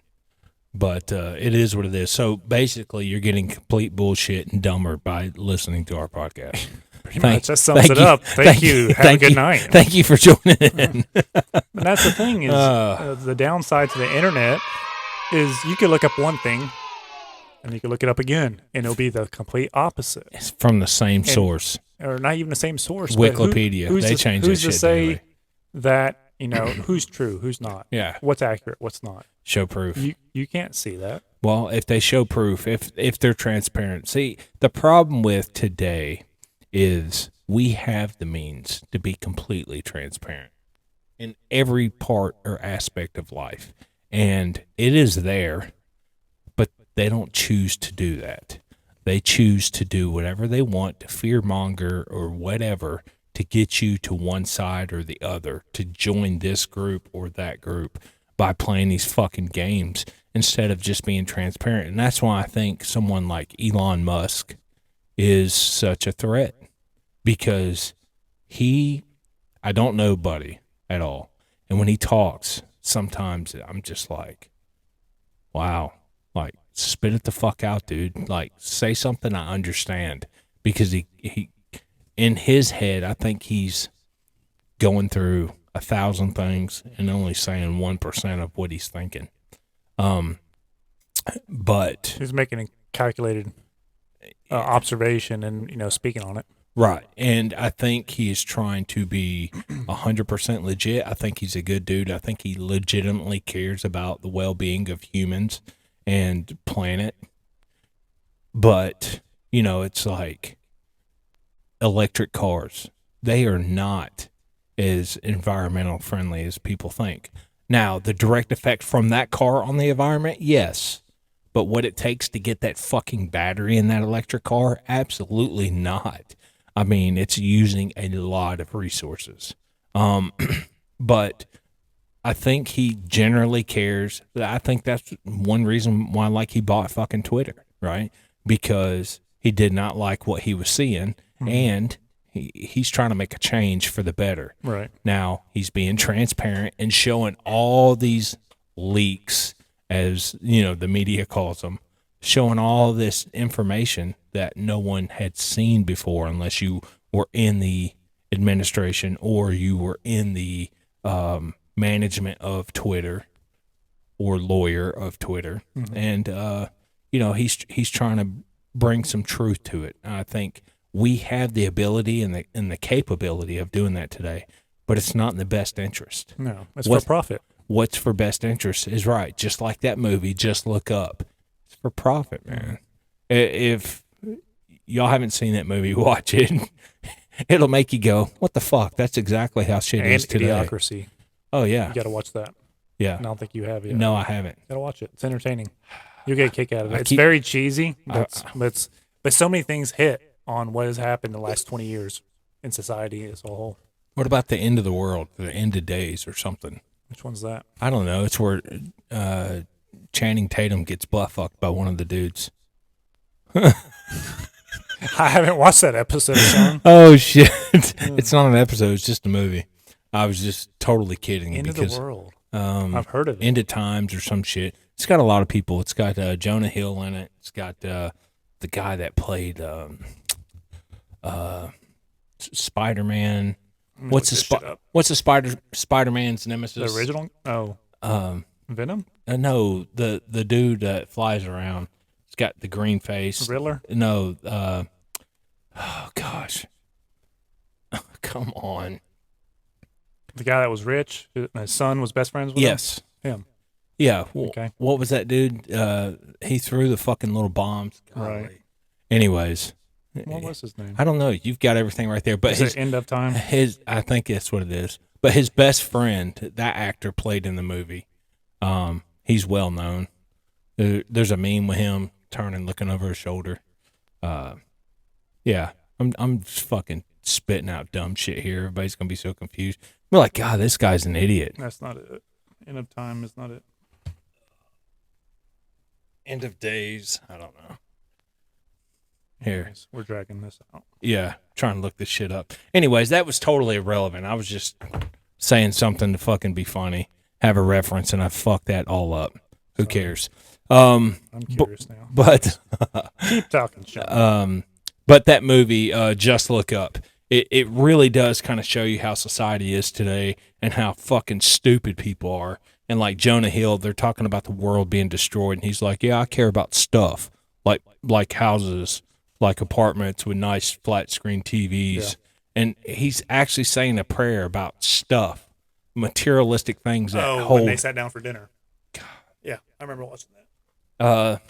But it is what it is. So basically, you're getting complete bullshit and dumber by listening to our podcast. Pretty much. That sums it up. Thank you. Have a good night. Thank you for joining in. And that's the thing is the downside to the internet is you could look up one thing and you can look it up again and it'll be the complete opposite. It's from the same source. Or not even the same source. but Wikipedia. They change that who's shit to say daily. that, who's true, who's not? Yeah. What's accurate, what's not? Show proof. You can't see that. Well, if they show proof, if they're transparent. See, the problem with today is we have the means to be completely transparent in every part or aspect of life. And it is there, but they don't choose to do that. They choose to do whatever they want to fearmonger or whatever to get you to one side or the other, to join this group or that group by playing these fucking games instead of just being transparent. And that's why I think someone like Elon Musk is such a threat, because I don't know Buddy at all. And when he talks, sometimes I'm just like, wow, like spit it the fuck out, dude. Like say something I understand, because he in his head, I think he's going through 1,000 things and only saying 1% of what he's thinking. But He's making a calculated observation and speaking on it. right, and I think he is trying to be 100% legit. I think he's a good dude. I think he legitimately cares about the well-being of humans and planet. But it's like electric cars. They are not as environmental friendly as people think. Now, the direct effect from that car on the environment, yes. But what it takes to get that fucking battery in that electric car, absolutely not. I mean, it's using a lot of resources. But I think he generally cares. I think that's one reason why, he bought fucking Twitter, right? Because he did not like what he was seeing, and he's trying to make a change for the better. Right. Now, he's being transparent and showing all these leaks, as the media calls them, showing all this information that no one had seen before unless you were in the administration or you were in the management of Twitter or lawyer of Twitter. And he's trying to bring some truth to it. I think we have the ability and the capability of doing that today, but it's not in the best interest. No, it's for profit. What's for best interest is right. Just like that movie, Just Look Up. It's for profit, man. If y'all haven't seen that movie, watch it. It'll make you go, what the fuck? That's exactly how shit is And today. Idiocracy. Oh, yeah. You got to watch that. Yeah. I don't think you have yet. No, I haven't. Got to watch it. It's entertaining. You'll get a kick out of it. It's keep- very cheesy, but so many things hit on what has happened the last 20 years in society as a whole. What about the end of the world, the end of days or something? Which one's that? I don't know. It's where Channing Tatum gets butt fucked by one of the dudes. I haven't watched that episode, Sean. Oh, shit. It's not an episode. It's just a movie. I was just totally kidding. End of because the world. I've heard of it. End of Times or some shit. It's got a lot of people. It's got Jonah Hill in it. It's got the guy that played Spider-Man. What's the Spider-Man's nemesis? The original? Oh. Venom? No, the dude that flies around. It's got the green face. Riddler? No, oh gosh. Come on. The guy that was rich, his son was best friends with Yes. him? Yeah. Okay. What was that dude? He threw the fucking little bombs. Right. Golly. Anyways. What was his name? I don't know. You've got everything right there. But Is it End of Time? I think that's what it is. But his best friend, that actor played in the movie. He's well known. There's a meme with him turning, looking over his shoulder. Yeah, I'm just fucking spitting out dumb shit here. Everybody's gonna be so confused. We're like, God, this guy's an idiot. That's not it. End of time is not it. End of days. I don't know. Here. Anyways, we're dragging this out. Yeah, trying to look this shit up. Anyways, that was totally irrelevant. I was just saying something to fucking be funny, have a reference, and I fucked that all up. Who cares? I'm curious now. But Keep talking, Sean. but that movie, Just Look Up, it really does kind of show you how society is today and how fucking stupid people are. And like Jonah Hill, they're talking about the world being destroyed, and he's like, "Yeah, I care about stuff like houses, like apartments with nice flat screen TVs." Yeah. And he's actually saying a prayer about stuff, materialistic things that when hold. they sat down for dinner. Yeah, I remember watching that.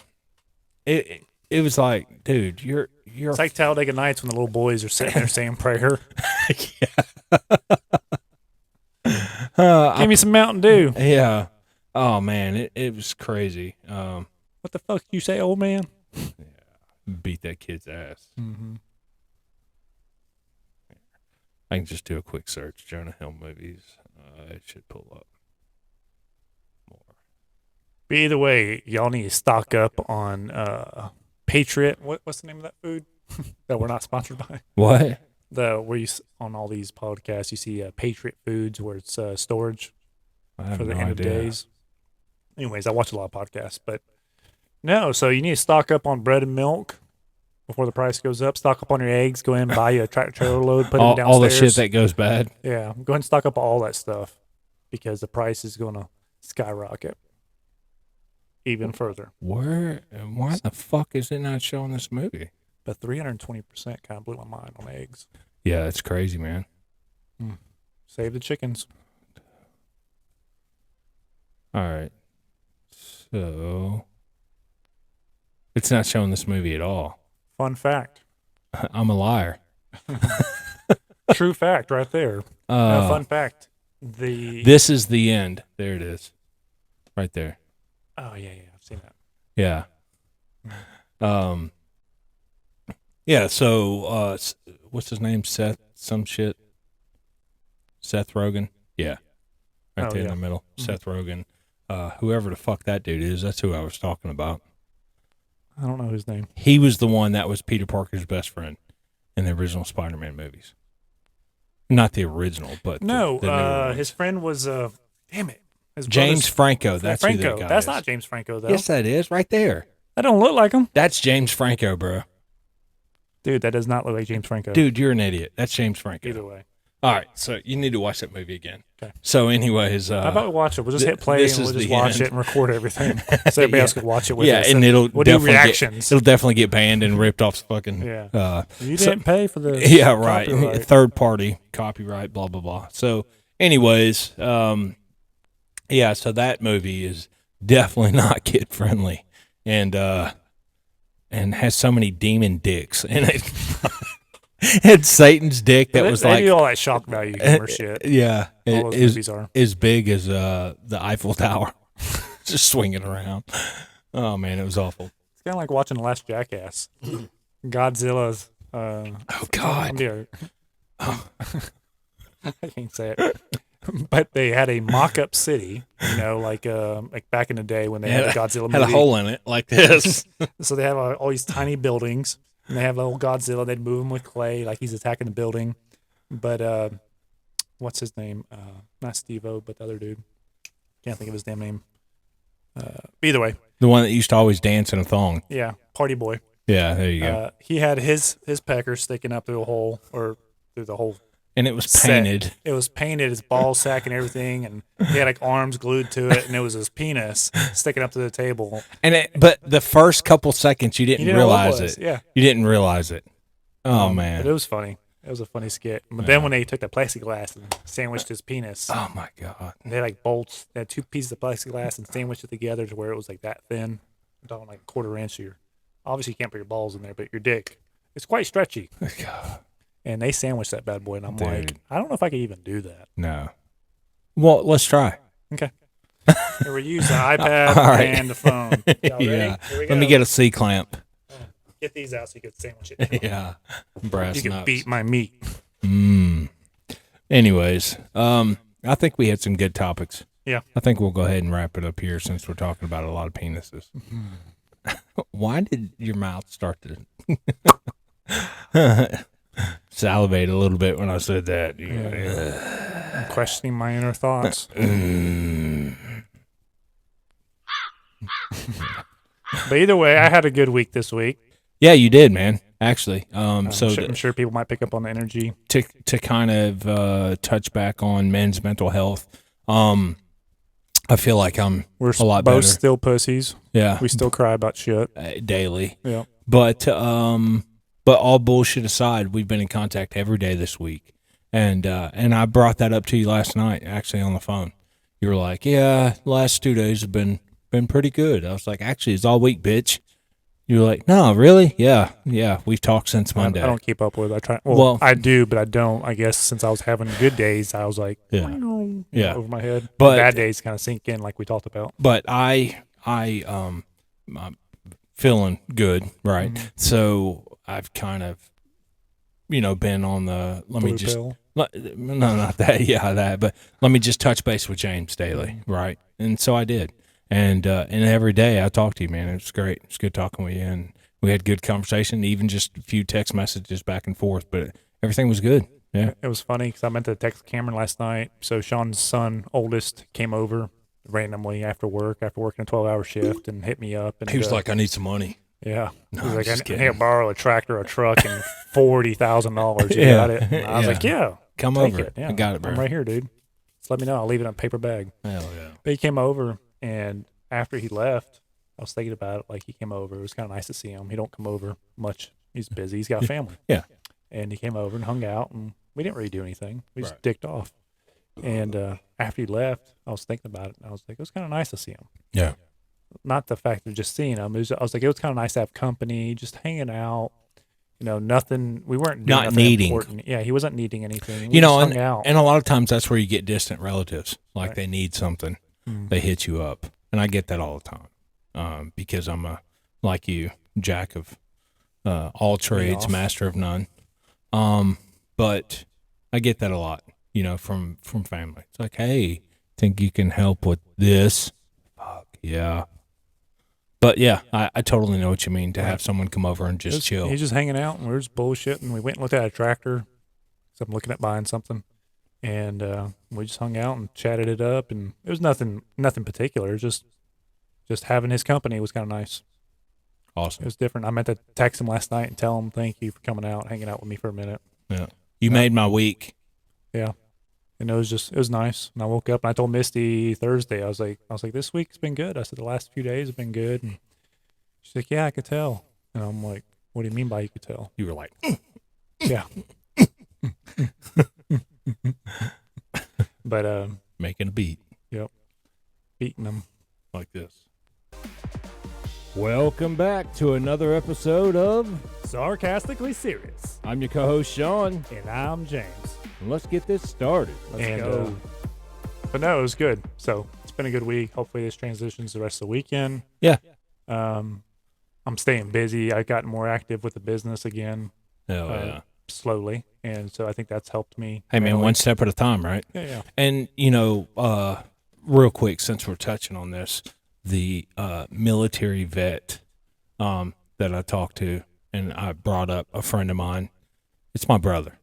It was like, dude, you're It's like Talladega Nights when the little boys are sitting there saying prayer. Give me some Mountain Dew. yeah. Oh man, it was crazy. What the fuck you say, old man? Beat that kid's ass. Mm-hmm. I can just do a quick search. Jonah Hill movies. It should pull up more. But either way, y'all need to stock up on Patriot. What's the name of that food that we're not sponsored by? What? Where you on all these podcasts you see Patriot Foods where it's storage I have for the no end idea. of days. Anyways, I watch a lot of podcasts, but no. So you need to stock up on bread and milk before the price goes up. Stock up on your eggs. Go ahead and buy you a tractor trailer load. Put them downstairs. All the shit that goes bad. Yeah, go ahead and stock up all that stuff because the price is going to skyrocket even further. Why the fuck is it not showing this movie? But 320% kind of blew my mind on eggs. Yeah, it's crazy, man. Save the chickens. All right. So it's not showing this movie at all. Fun fact. I'm a liar. True fact right there. Fun fact. This is the end. There it is. Right there. Oh, yeah, I've seen that. Yeah. Yeah, so what's his name? Seth some shit. Seth Rogen? Yeah. Right Oh, there in yeah. the middle. Seth Rogen. Whoever the fuck that dude is, that's who I was talking about. I don't know his name. He was the one that was Peter Parker's best friend in the original Spider-Man movies. Not the original, but No, the newer ones. his friend was, damn it. His James brother's- Franco. That's Franco. who that guy That's is. not James Franco, though. Yes, that is. Right there. That don't look like him. That's James Franco, bro. Dude, that does not look like James Franco. Dude, you're an idiot. That's James Franco. Either way. All right, so you need to watch that movie again. Okay. So, anyways, How about we watch it? We'll just hit play this and is we'll just the watch end. it and record everything. So everybody else can watch it with us. and it'll we'll do definitely reactions. It'll definitely get banned and ripped off fucking. Yeah. You so- didn't pay for the Yeah, right. copyright. Third party copyright, blah blah blah. So, anyways, yeah. So that movie is definitely not kid friendly, and has so many demon dicks in it. It's Satan's dick that They- was they like, do all that shock value humor shit. yeah, All those movies are. as big as the Eiffel Tower, just swinging around. Oh man, it was awful. It's kind of like watching The Last Jackass. Godzilla's. Oh God, I can't say it. But they had a mock-up city, like back in the day when they had a Godzilla movie. had a hole in it like this. So they have all these tiny buildings, and they have the old Godzilla. They'd move him with clay, like he's attacking the building. But what's his name? Not Steve-O, but the other dude. Can't think of his damn name. Either way, The one that used to always dance in a thong. yeah, Party Boy. Yeah, there you go. He had his pecker sticking up through a hole, or through the whole And it was set. painted. It was painted, his ball sack and everything, and he had like arms glued to it, and it was his penis sticking up to the table. But the first couple seconds you didn't You didn't know what realize was, it. yeah. You didn't realize it. Oh But it man. was funny. It was a funny skit. But then when they took the plexiglass and sandwiched his penis, Oh my God. they had like bolts. They had two pieces of plexiglass and sandwiched it together to where it was like that thin. I'm talking like a quarter inch here. Obviously, you can't put your balls in there, but your dick, it's quite stretchy. God. And they sandwiched that bad boy, and I'm Dude. like, I don't know if I could even do that. No. Well, let's try. Okay. Here we use the iPad All right. and the phone. Y'all ready? Yeah. Here we Let me go. get a C clamp. Get these out so you can sandwich it. Yeah. Brass You can nuts. beat my meat. Anyways, I think we had some good topics. Yeah. I think we'll go ahead and wrap it up here since we're talking about a lot of penises. Why did your mouth start to salivate a little bit when I said that? I'm questioning my inner thoughts. But either way, I had a good week this week. Yeah, you did, man. Actually, I'm I'm sure people might pick up on the energy. to kind of touch back on men's mental health, I feel like I'm We're a lot both better. still pussies. Yeah, We still cry about shit. daily. Yeah. But all bullshit aside, we've been in contact every day this week, and I brought that up to you last night, actually on the phone. You were like, "Yeah, last 2 days have been pretty good." I was like, "Actually, it's all week, bitch." You were like, "No, really? Yeah. We've talked since Monday." I don't keep up with it. I try. Well- Well, I do, but I don't. I guess since I was having good days, I was like, Yeah. over my head. But- bad days kind of sink in, like we talked about. But I'm feeling good, right? Mm-hmm. So I've kind of, been on the Blue pill. No, not that. Yeah, that. But let me just touch base with James daily, Mm-hmm. right? And so I did. And every day I talked to you, man. It was great. It was good talking with you, and we had good conversation. Even just a few text messages back and forth, but everything was good. Yeah. It was funny because I meant to text Cameron last night. So Sean's son, oldest, came over randomly after working a 12-hour shift and hit me up. And He was like, "I need some money." "Yeah." No, He was I'm like, just I kidding. need to borrow a tractor, a truck, and $40,000. You Yeah. got it? And I was Yeah. like, "Yeah, Come take over. it. Yeah, I got it, bro. I'm right here, dude. Just let me know. I'll leave it in a paper bag." Hell yeah. But he came over, and after he left, I was thinking about it. Like, he came over. It was kind of nice to see him. He don't come over much. He's busy. He's got a family. Yeah. And he came over and hung out, and we didn't really do anything. We just Right. dicked off. And after he left, I was thinking about it. And I was like, it was kind of nice to see him. Yeah. Not the fact of just seeing him. I was like, it was kind of nice to have company, just hanging out. Nothing. We weren't doing Not nothing needing. important. Yeah, he wasn't needing anything. We You know, just hung out. and a lot of times that's where you get distant relatives. Like Right. they need something, Mm. they hit you up, and I get that all the time because I'm like you, jack of all trades, off. master of none. But I get that a lot, from family. It's like, hey, think you can help with this? Fuck yeah. But yeah, I totally know what you mean to have someone come over and just chill. He's just hanging out, and we were just bullshitting. We went and looked at a tractor. So I'm looking at buying something, and we just hung out and chatted it up. And it was nothing particular. It was just having his company was kind of nice. It Awesome. was different. I meant to text him last night and tell him thank you for coming out, hanging out with me for a minute. Yeah, you made my week. Yeah, and it was nice. And I woke up and I told Misty Thursday. I was like, this week's been good. I said the last few days have been good. And she's like, yeah, I could tell. And I'm like, what do you mean by you could tell? You were like, Yeah. But making a beat beating them. like this. Welcome back to another episode of Sarcastically serious. I'm your co-host Sean, And I'm James. and let's get this started. Let's go. But no, it was good. So it's been a good week. Hopefully this transitions the rest of the weekend. Yeah. I'm staying busy. I got more active with the business again, Hell yeah. slowly. And so I think that's helped me. Hey man, mentally. one step at a time, right? Yeah. And real quick, since we're touching on this, the military vet that I talked to, and I brought up a friend of mine. It's my brother,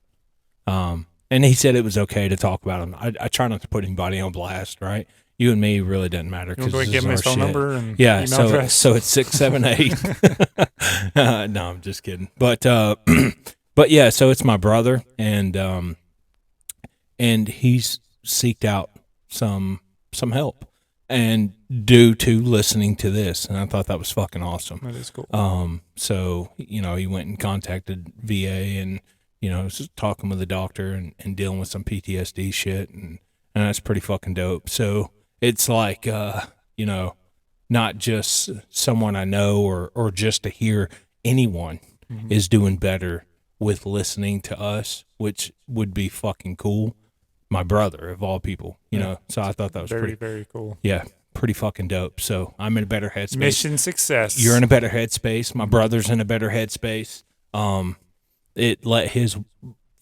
and he said it was okay to talk about him. I try not to put anybody on blast, right? You and me really doesn't matter You want because to give him his phone number and Yeah, email address? so it's 678. No, I'm just kidding. But but yeah, so it's my brother, and he's seeked out some help, and due to listening to this, and I thought that was fucking awesome. That is cool. So he went and contacted VA, and was talking with the doctor and dealing with some PTSD shit, and that's pretty fucking dope. So it's like not just someone I know or just to hear anyone is doing better with listening to us, which would be fucking cool. My brother of all people, so I thought that was Very, pretty. very cool. Yeah, pretty fucking dope. So I'm in a better headspace. Mission success. You're in a better headspace. My brother's in a better headspace. It let his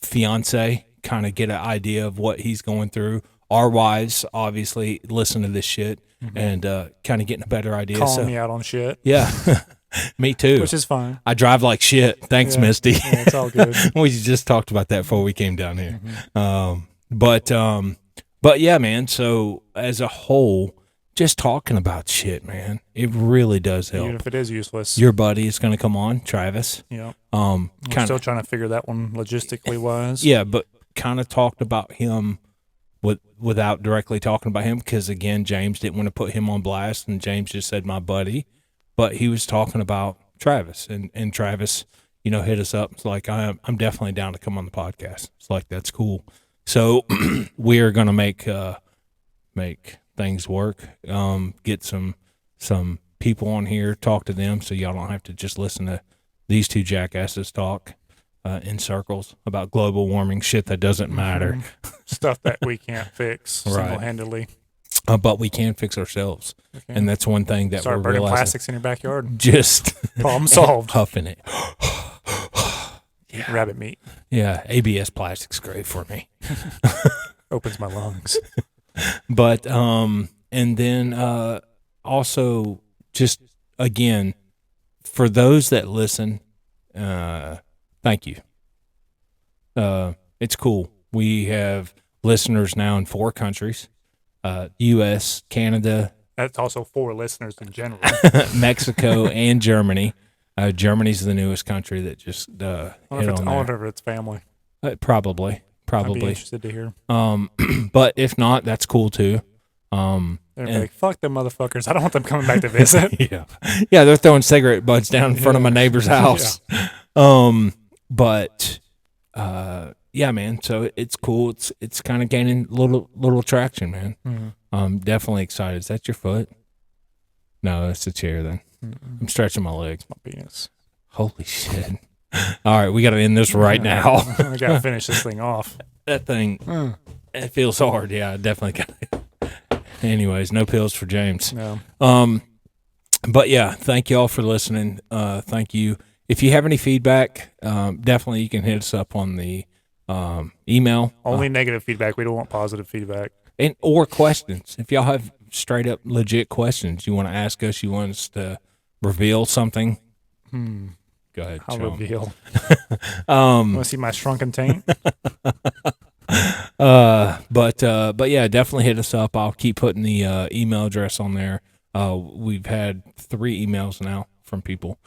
fiance kind of get an idea of what he's going through. Our wives obviously listen to this shit and kind of getting a better idea. calling me out on shit, Yeah, me too. which is fine. I drive like shit. Thanks, Yeah. Misty. Yeah, it's all good. We just talked about that before we came down here. But yeah, man. So as a whole, just talking about shit, man, it really does help. Even if it is useless. Your buddy is going to come on, Travis. Yeah. Kind Still of, trying to figure that one logistically wise. yeah, but kind of talked about him without directly talking about him because again, James didn't want to put him on blast, and James just said my buddy, but he was talking about Travis, and Travis, hit us up. It's like I'm definitely down to come on the podcast. It's like that's cool. So we are gonna make things work. Get some people on here, talk to them, so y'all don't have to just listen to these two jackasses talk in circles about global warming shit that doesn't matter. Stuff that we can't fix Right. single-handedly. But we can fix ourselves, and that's one thing that Start we're burning realizing. plastics in your backyard. Just Problem solved. huffing it. Rabbit meat Yeah, ABS plastic's great for me. opens my lungs. But and then also just again for those that listen, thank you. It's cool. We have listeners now in 4 countries: U.S., Canada, That's also for listeners in general. Mexico, and Germany. Germany's the newest country that just hit I on wonder there. if it's family. Probably. I'd be interested to hear. But if not, that's cool too. They're and- like, fuck them motherfuckers. I don't want them coming back to visit. Yeah, they're throwing cigarette butts down in front of my neighbor's house. But yeah, man. So it's cool. It's kind of gaining little traction, man. Mhm. Definitely excited. Is that your foot? No, that's the chair. Then I'm stretching my legs. My penis. Holy shit! All right, we got to end this right now. I gotta finish this thing off. That thing, it feels hard. Yeah, I definitely got it. Anyways, no pills for James. No. But yeah, thank you all for listening. Thank you. If you have any feedback, definitely you can hit us up on the email. Only negative feedback. We don't want positive feedback. Or questions. If y'all have straight up legit questions you want to ask us, you want us to reveal something, go ahead. I'll show 'em. reveal. Want to see my shrunken taint? But yeah, definitely hit us up. I'll keep putting the email address on there. We've had 3 emails now from people.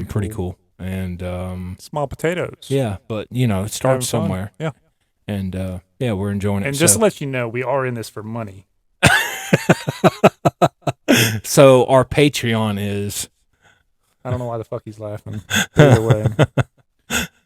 Pretty cool. And Small potatoes. yeah, but it Having starts fun. somewhere. Yeah. And yeah, we're enjoying it. And just to let you know, we are in this for money. So our Patreon is I don't know why the fuck he's laughing. Either way.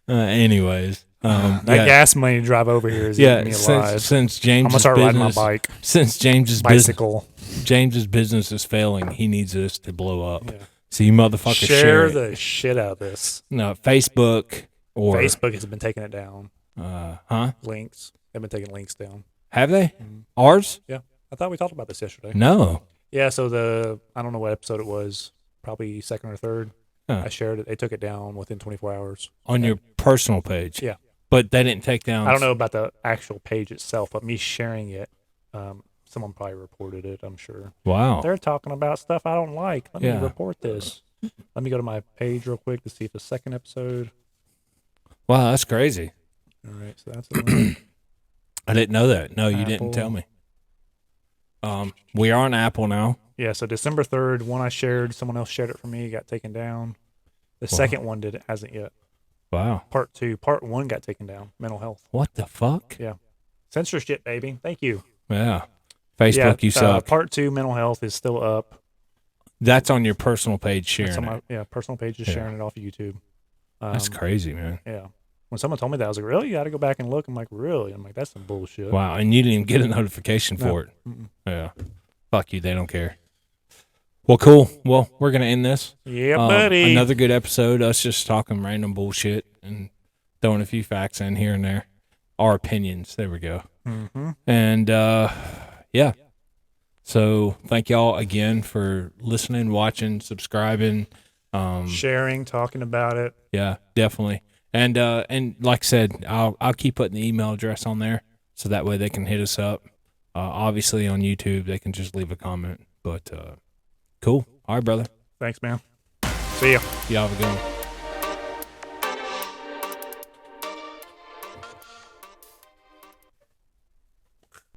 anyways. That Yeah. gas money to drive over here is Yeah, eating me alive. since James' I'm going to start riding my business, bike. since James's Bicycle. James's business is failing, he needs us to blow up. Yeah. So you motherfuckers Share it. the shit out of this. No, Facebook or Facebook has been taking it down. huh? Links. They've been taking links down. Have they? Mhm. Ours? Yeah. I thought we talked about this yesterday. No. Yeah, so I don't know what episode it was, probably second or third. Huh. I shared it. They took it down within 24 hours. On your personal page. Yeah. But they didn't take down. I don't know about the actual page itself, but me sharing it, someone probably reported it, I'm sure. Wow. They're talking about stuff I don't like. Let Yeah. me report this. Let me go to my page real quick to see if the second episode. Wow, that's crazy. All right, so that's the link. I didn't know that. No, you Apple. didn't tell me. We are on Apple now. Yeah, so December 3rd, one I shared, someone else shared it for me, got taken down. The second one hasn't yet. Wow. Part 2, part 1 got taken down. Mental health. What the fuck? Censorship, baby. Thank you. Yeah. Facebook, you suck. Part 2, mental health, is still up. That's on your personal page sharing That's on it. my personal page is Yeah. sharing it off of YouTube. That's crazy, man. Yeah. When someone told me that, I was like, really? You got to go back and look. I'm like, really? I'm like, that's some bullshit. Wow. And you didn't even get a notification No. for it. Mm-mm. Yeah. Fuck you. They don't care. Well, cool. Well, we're going to end this. Yeah, buddy. Another good episode. Us just talking random bullshit and throwing a few facts in here and there. Our opinions. There we go. Mm-hmm. And, yeah. So thank y'all again for listening, watching, subscribing. Sharing, talking about it. Yeah, definitely. And like I said, I'll keep putting the email address on there so that way they can hit us up. Obviously on YouTube they can just leave a comment. But cool. All right, brother. Thanks, man. See ya. Y'all have a good one.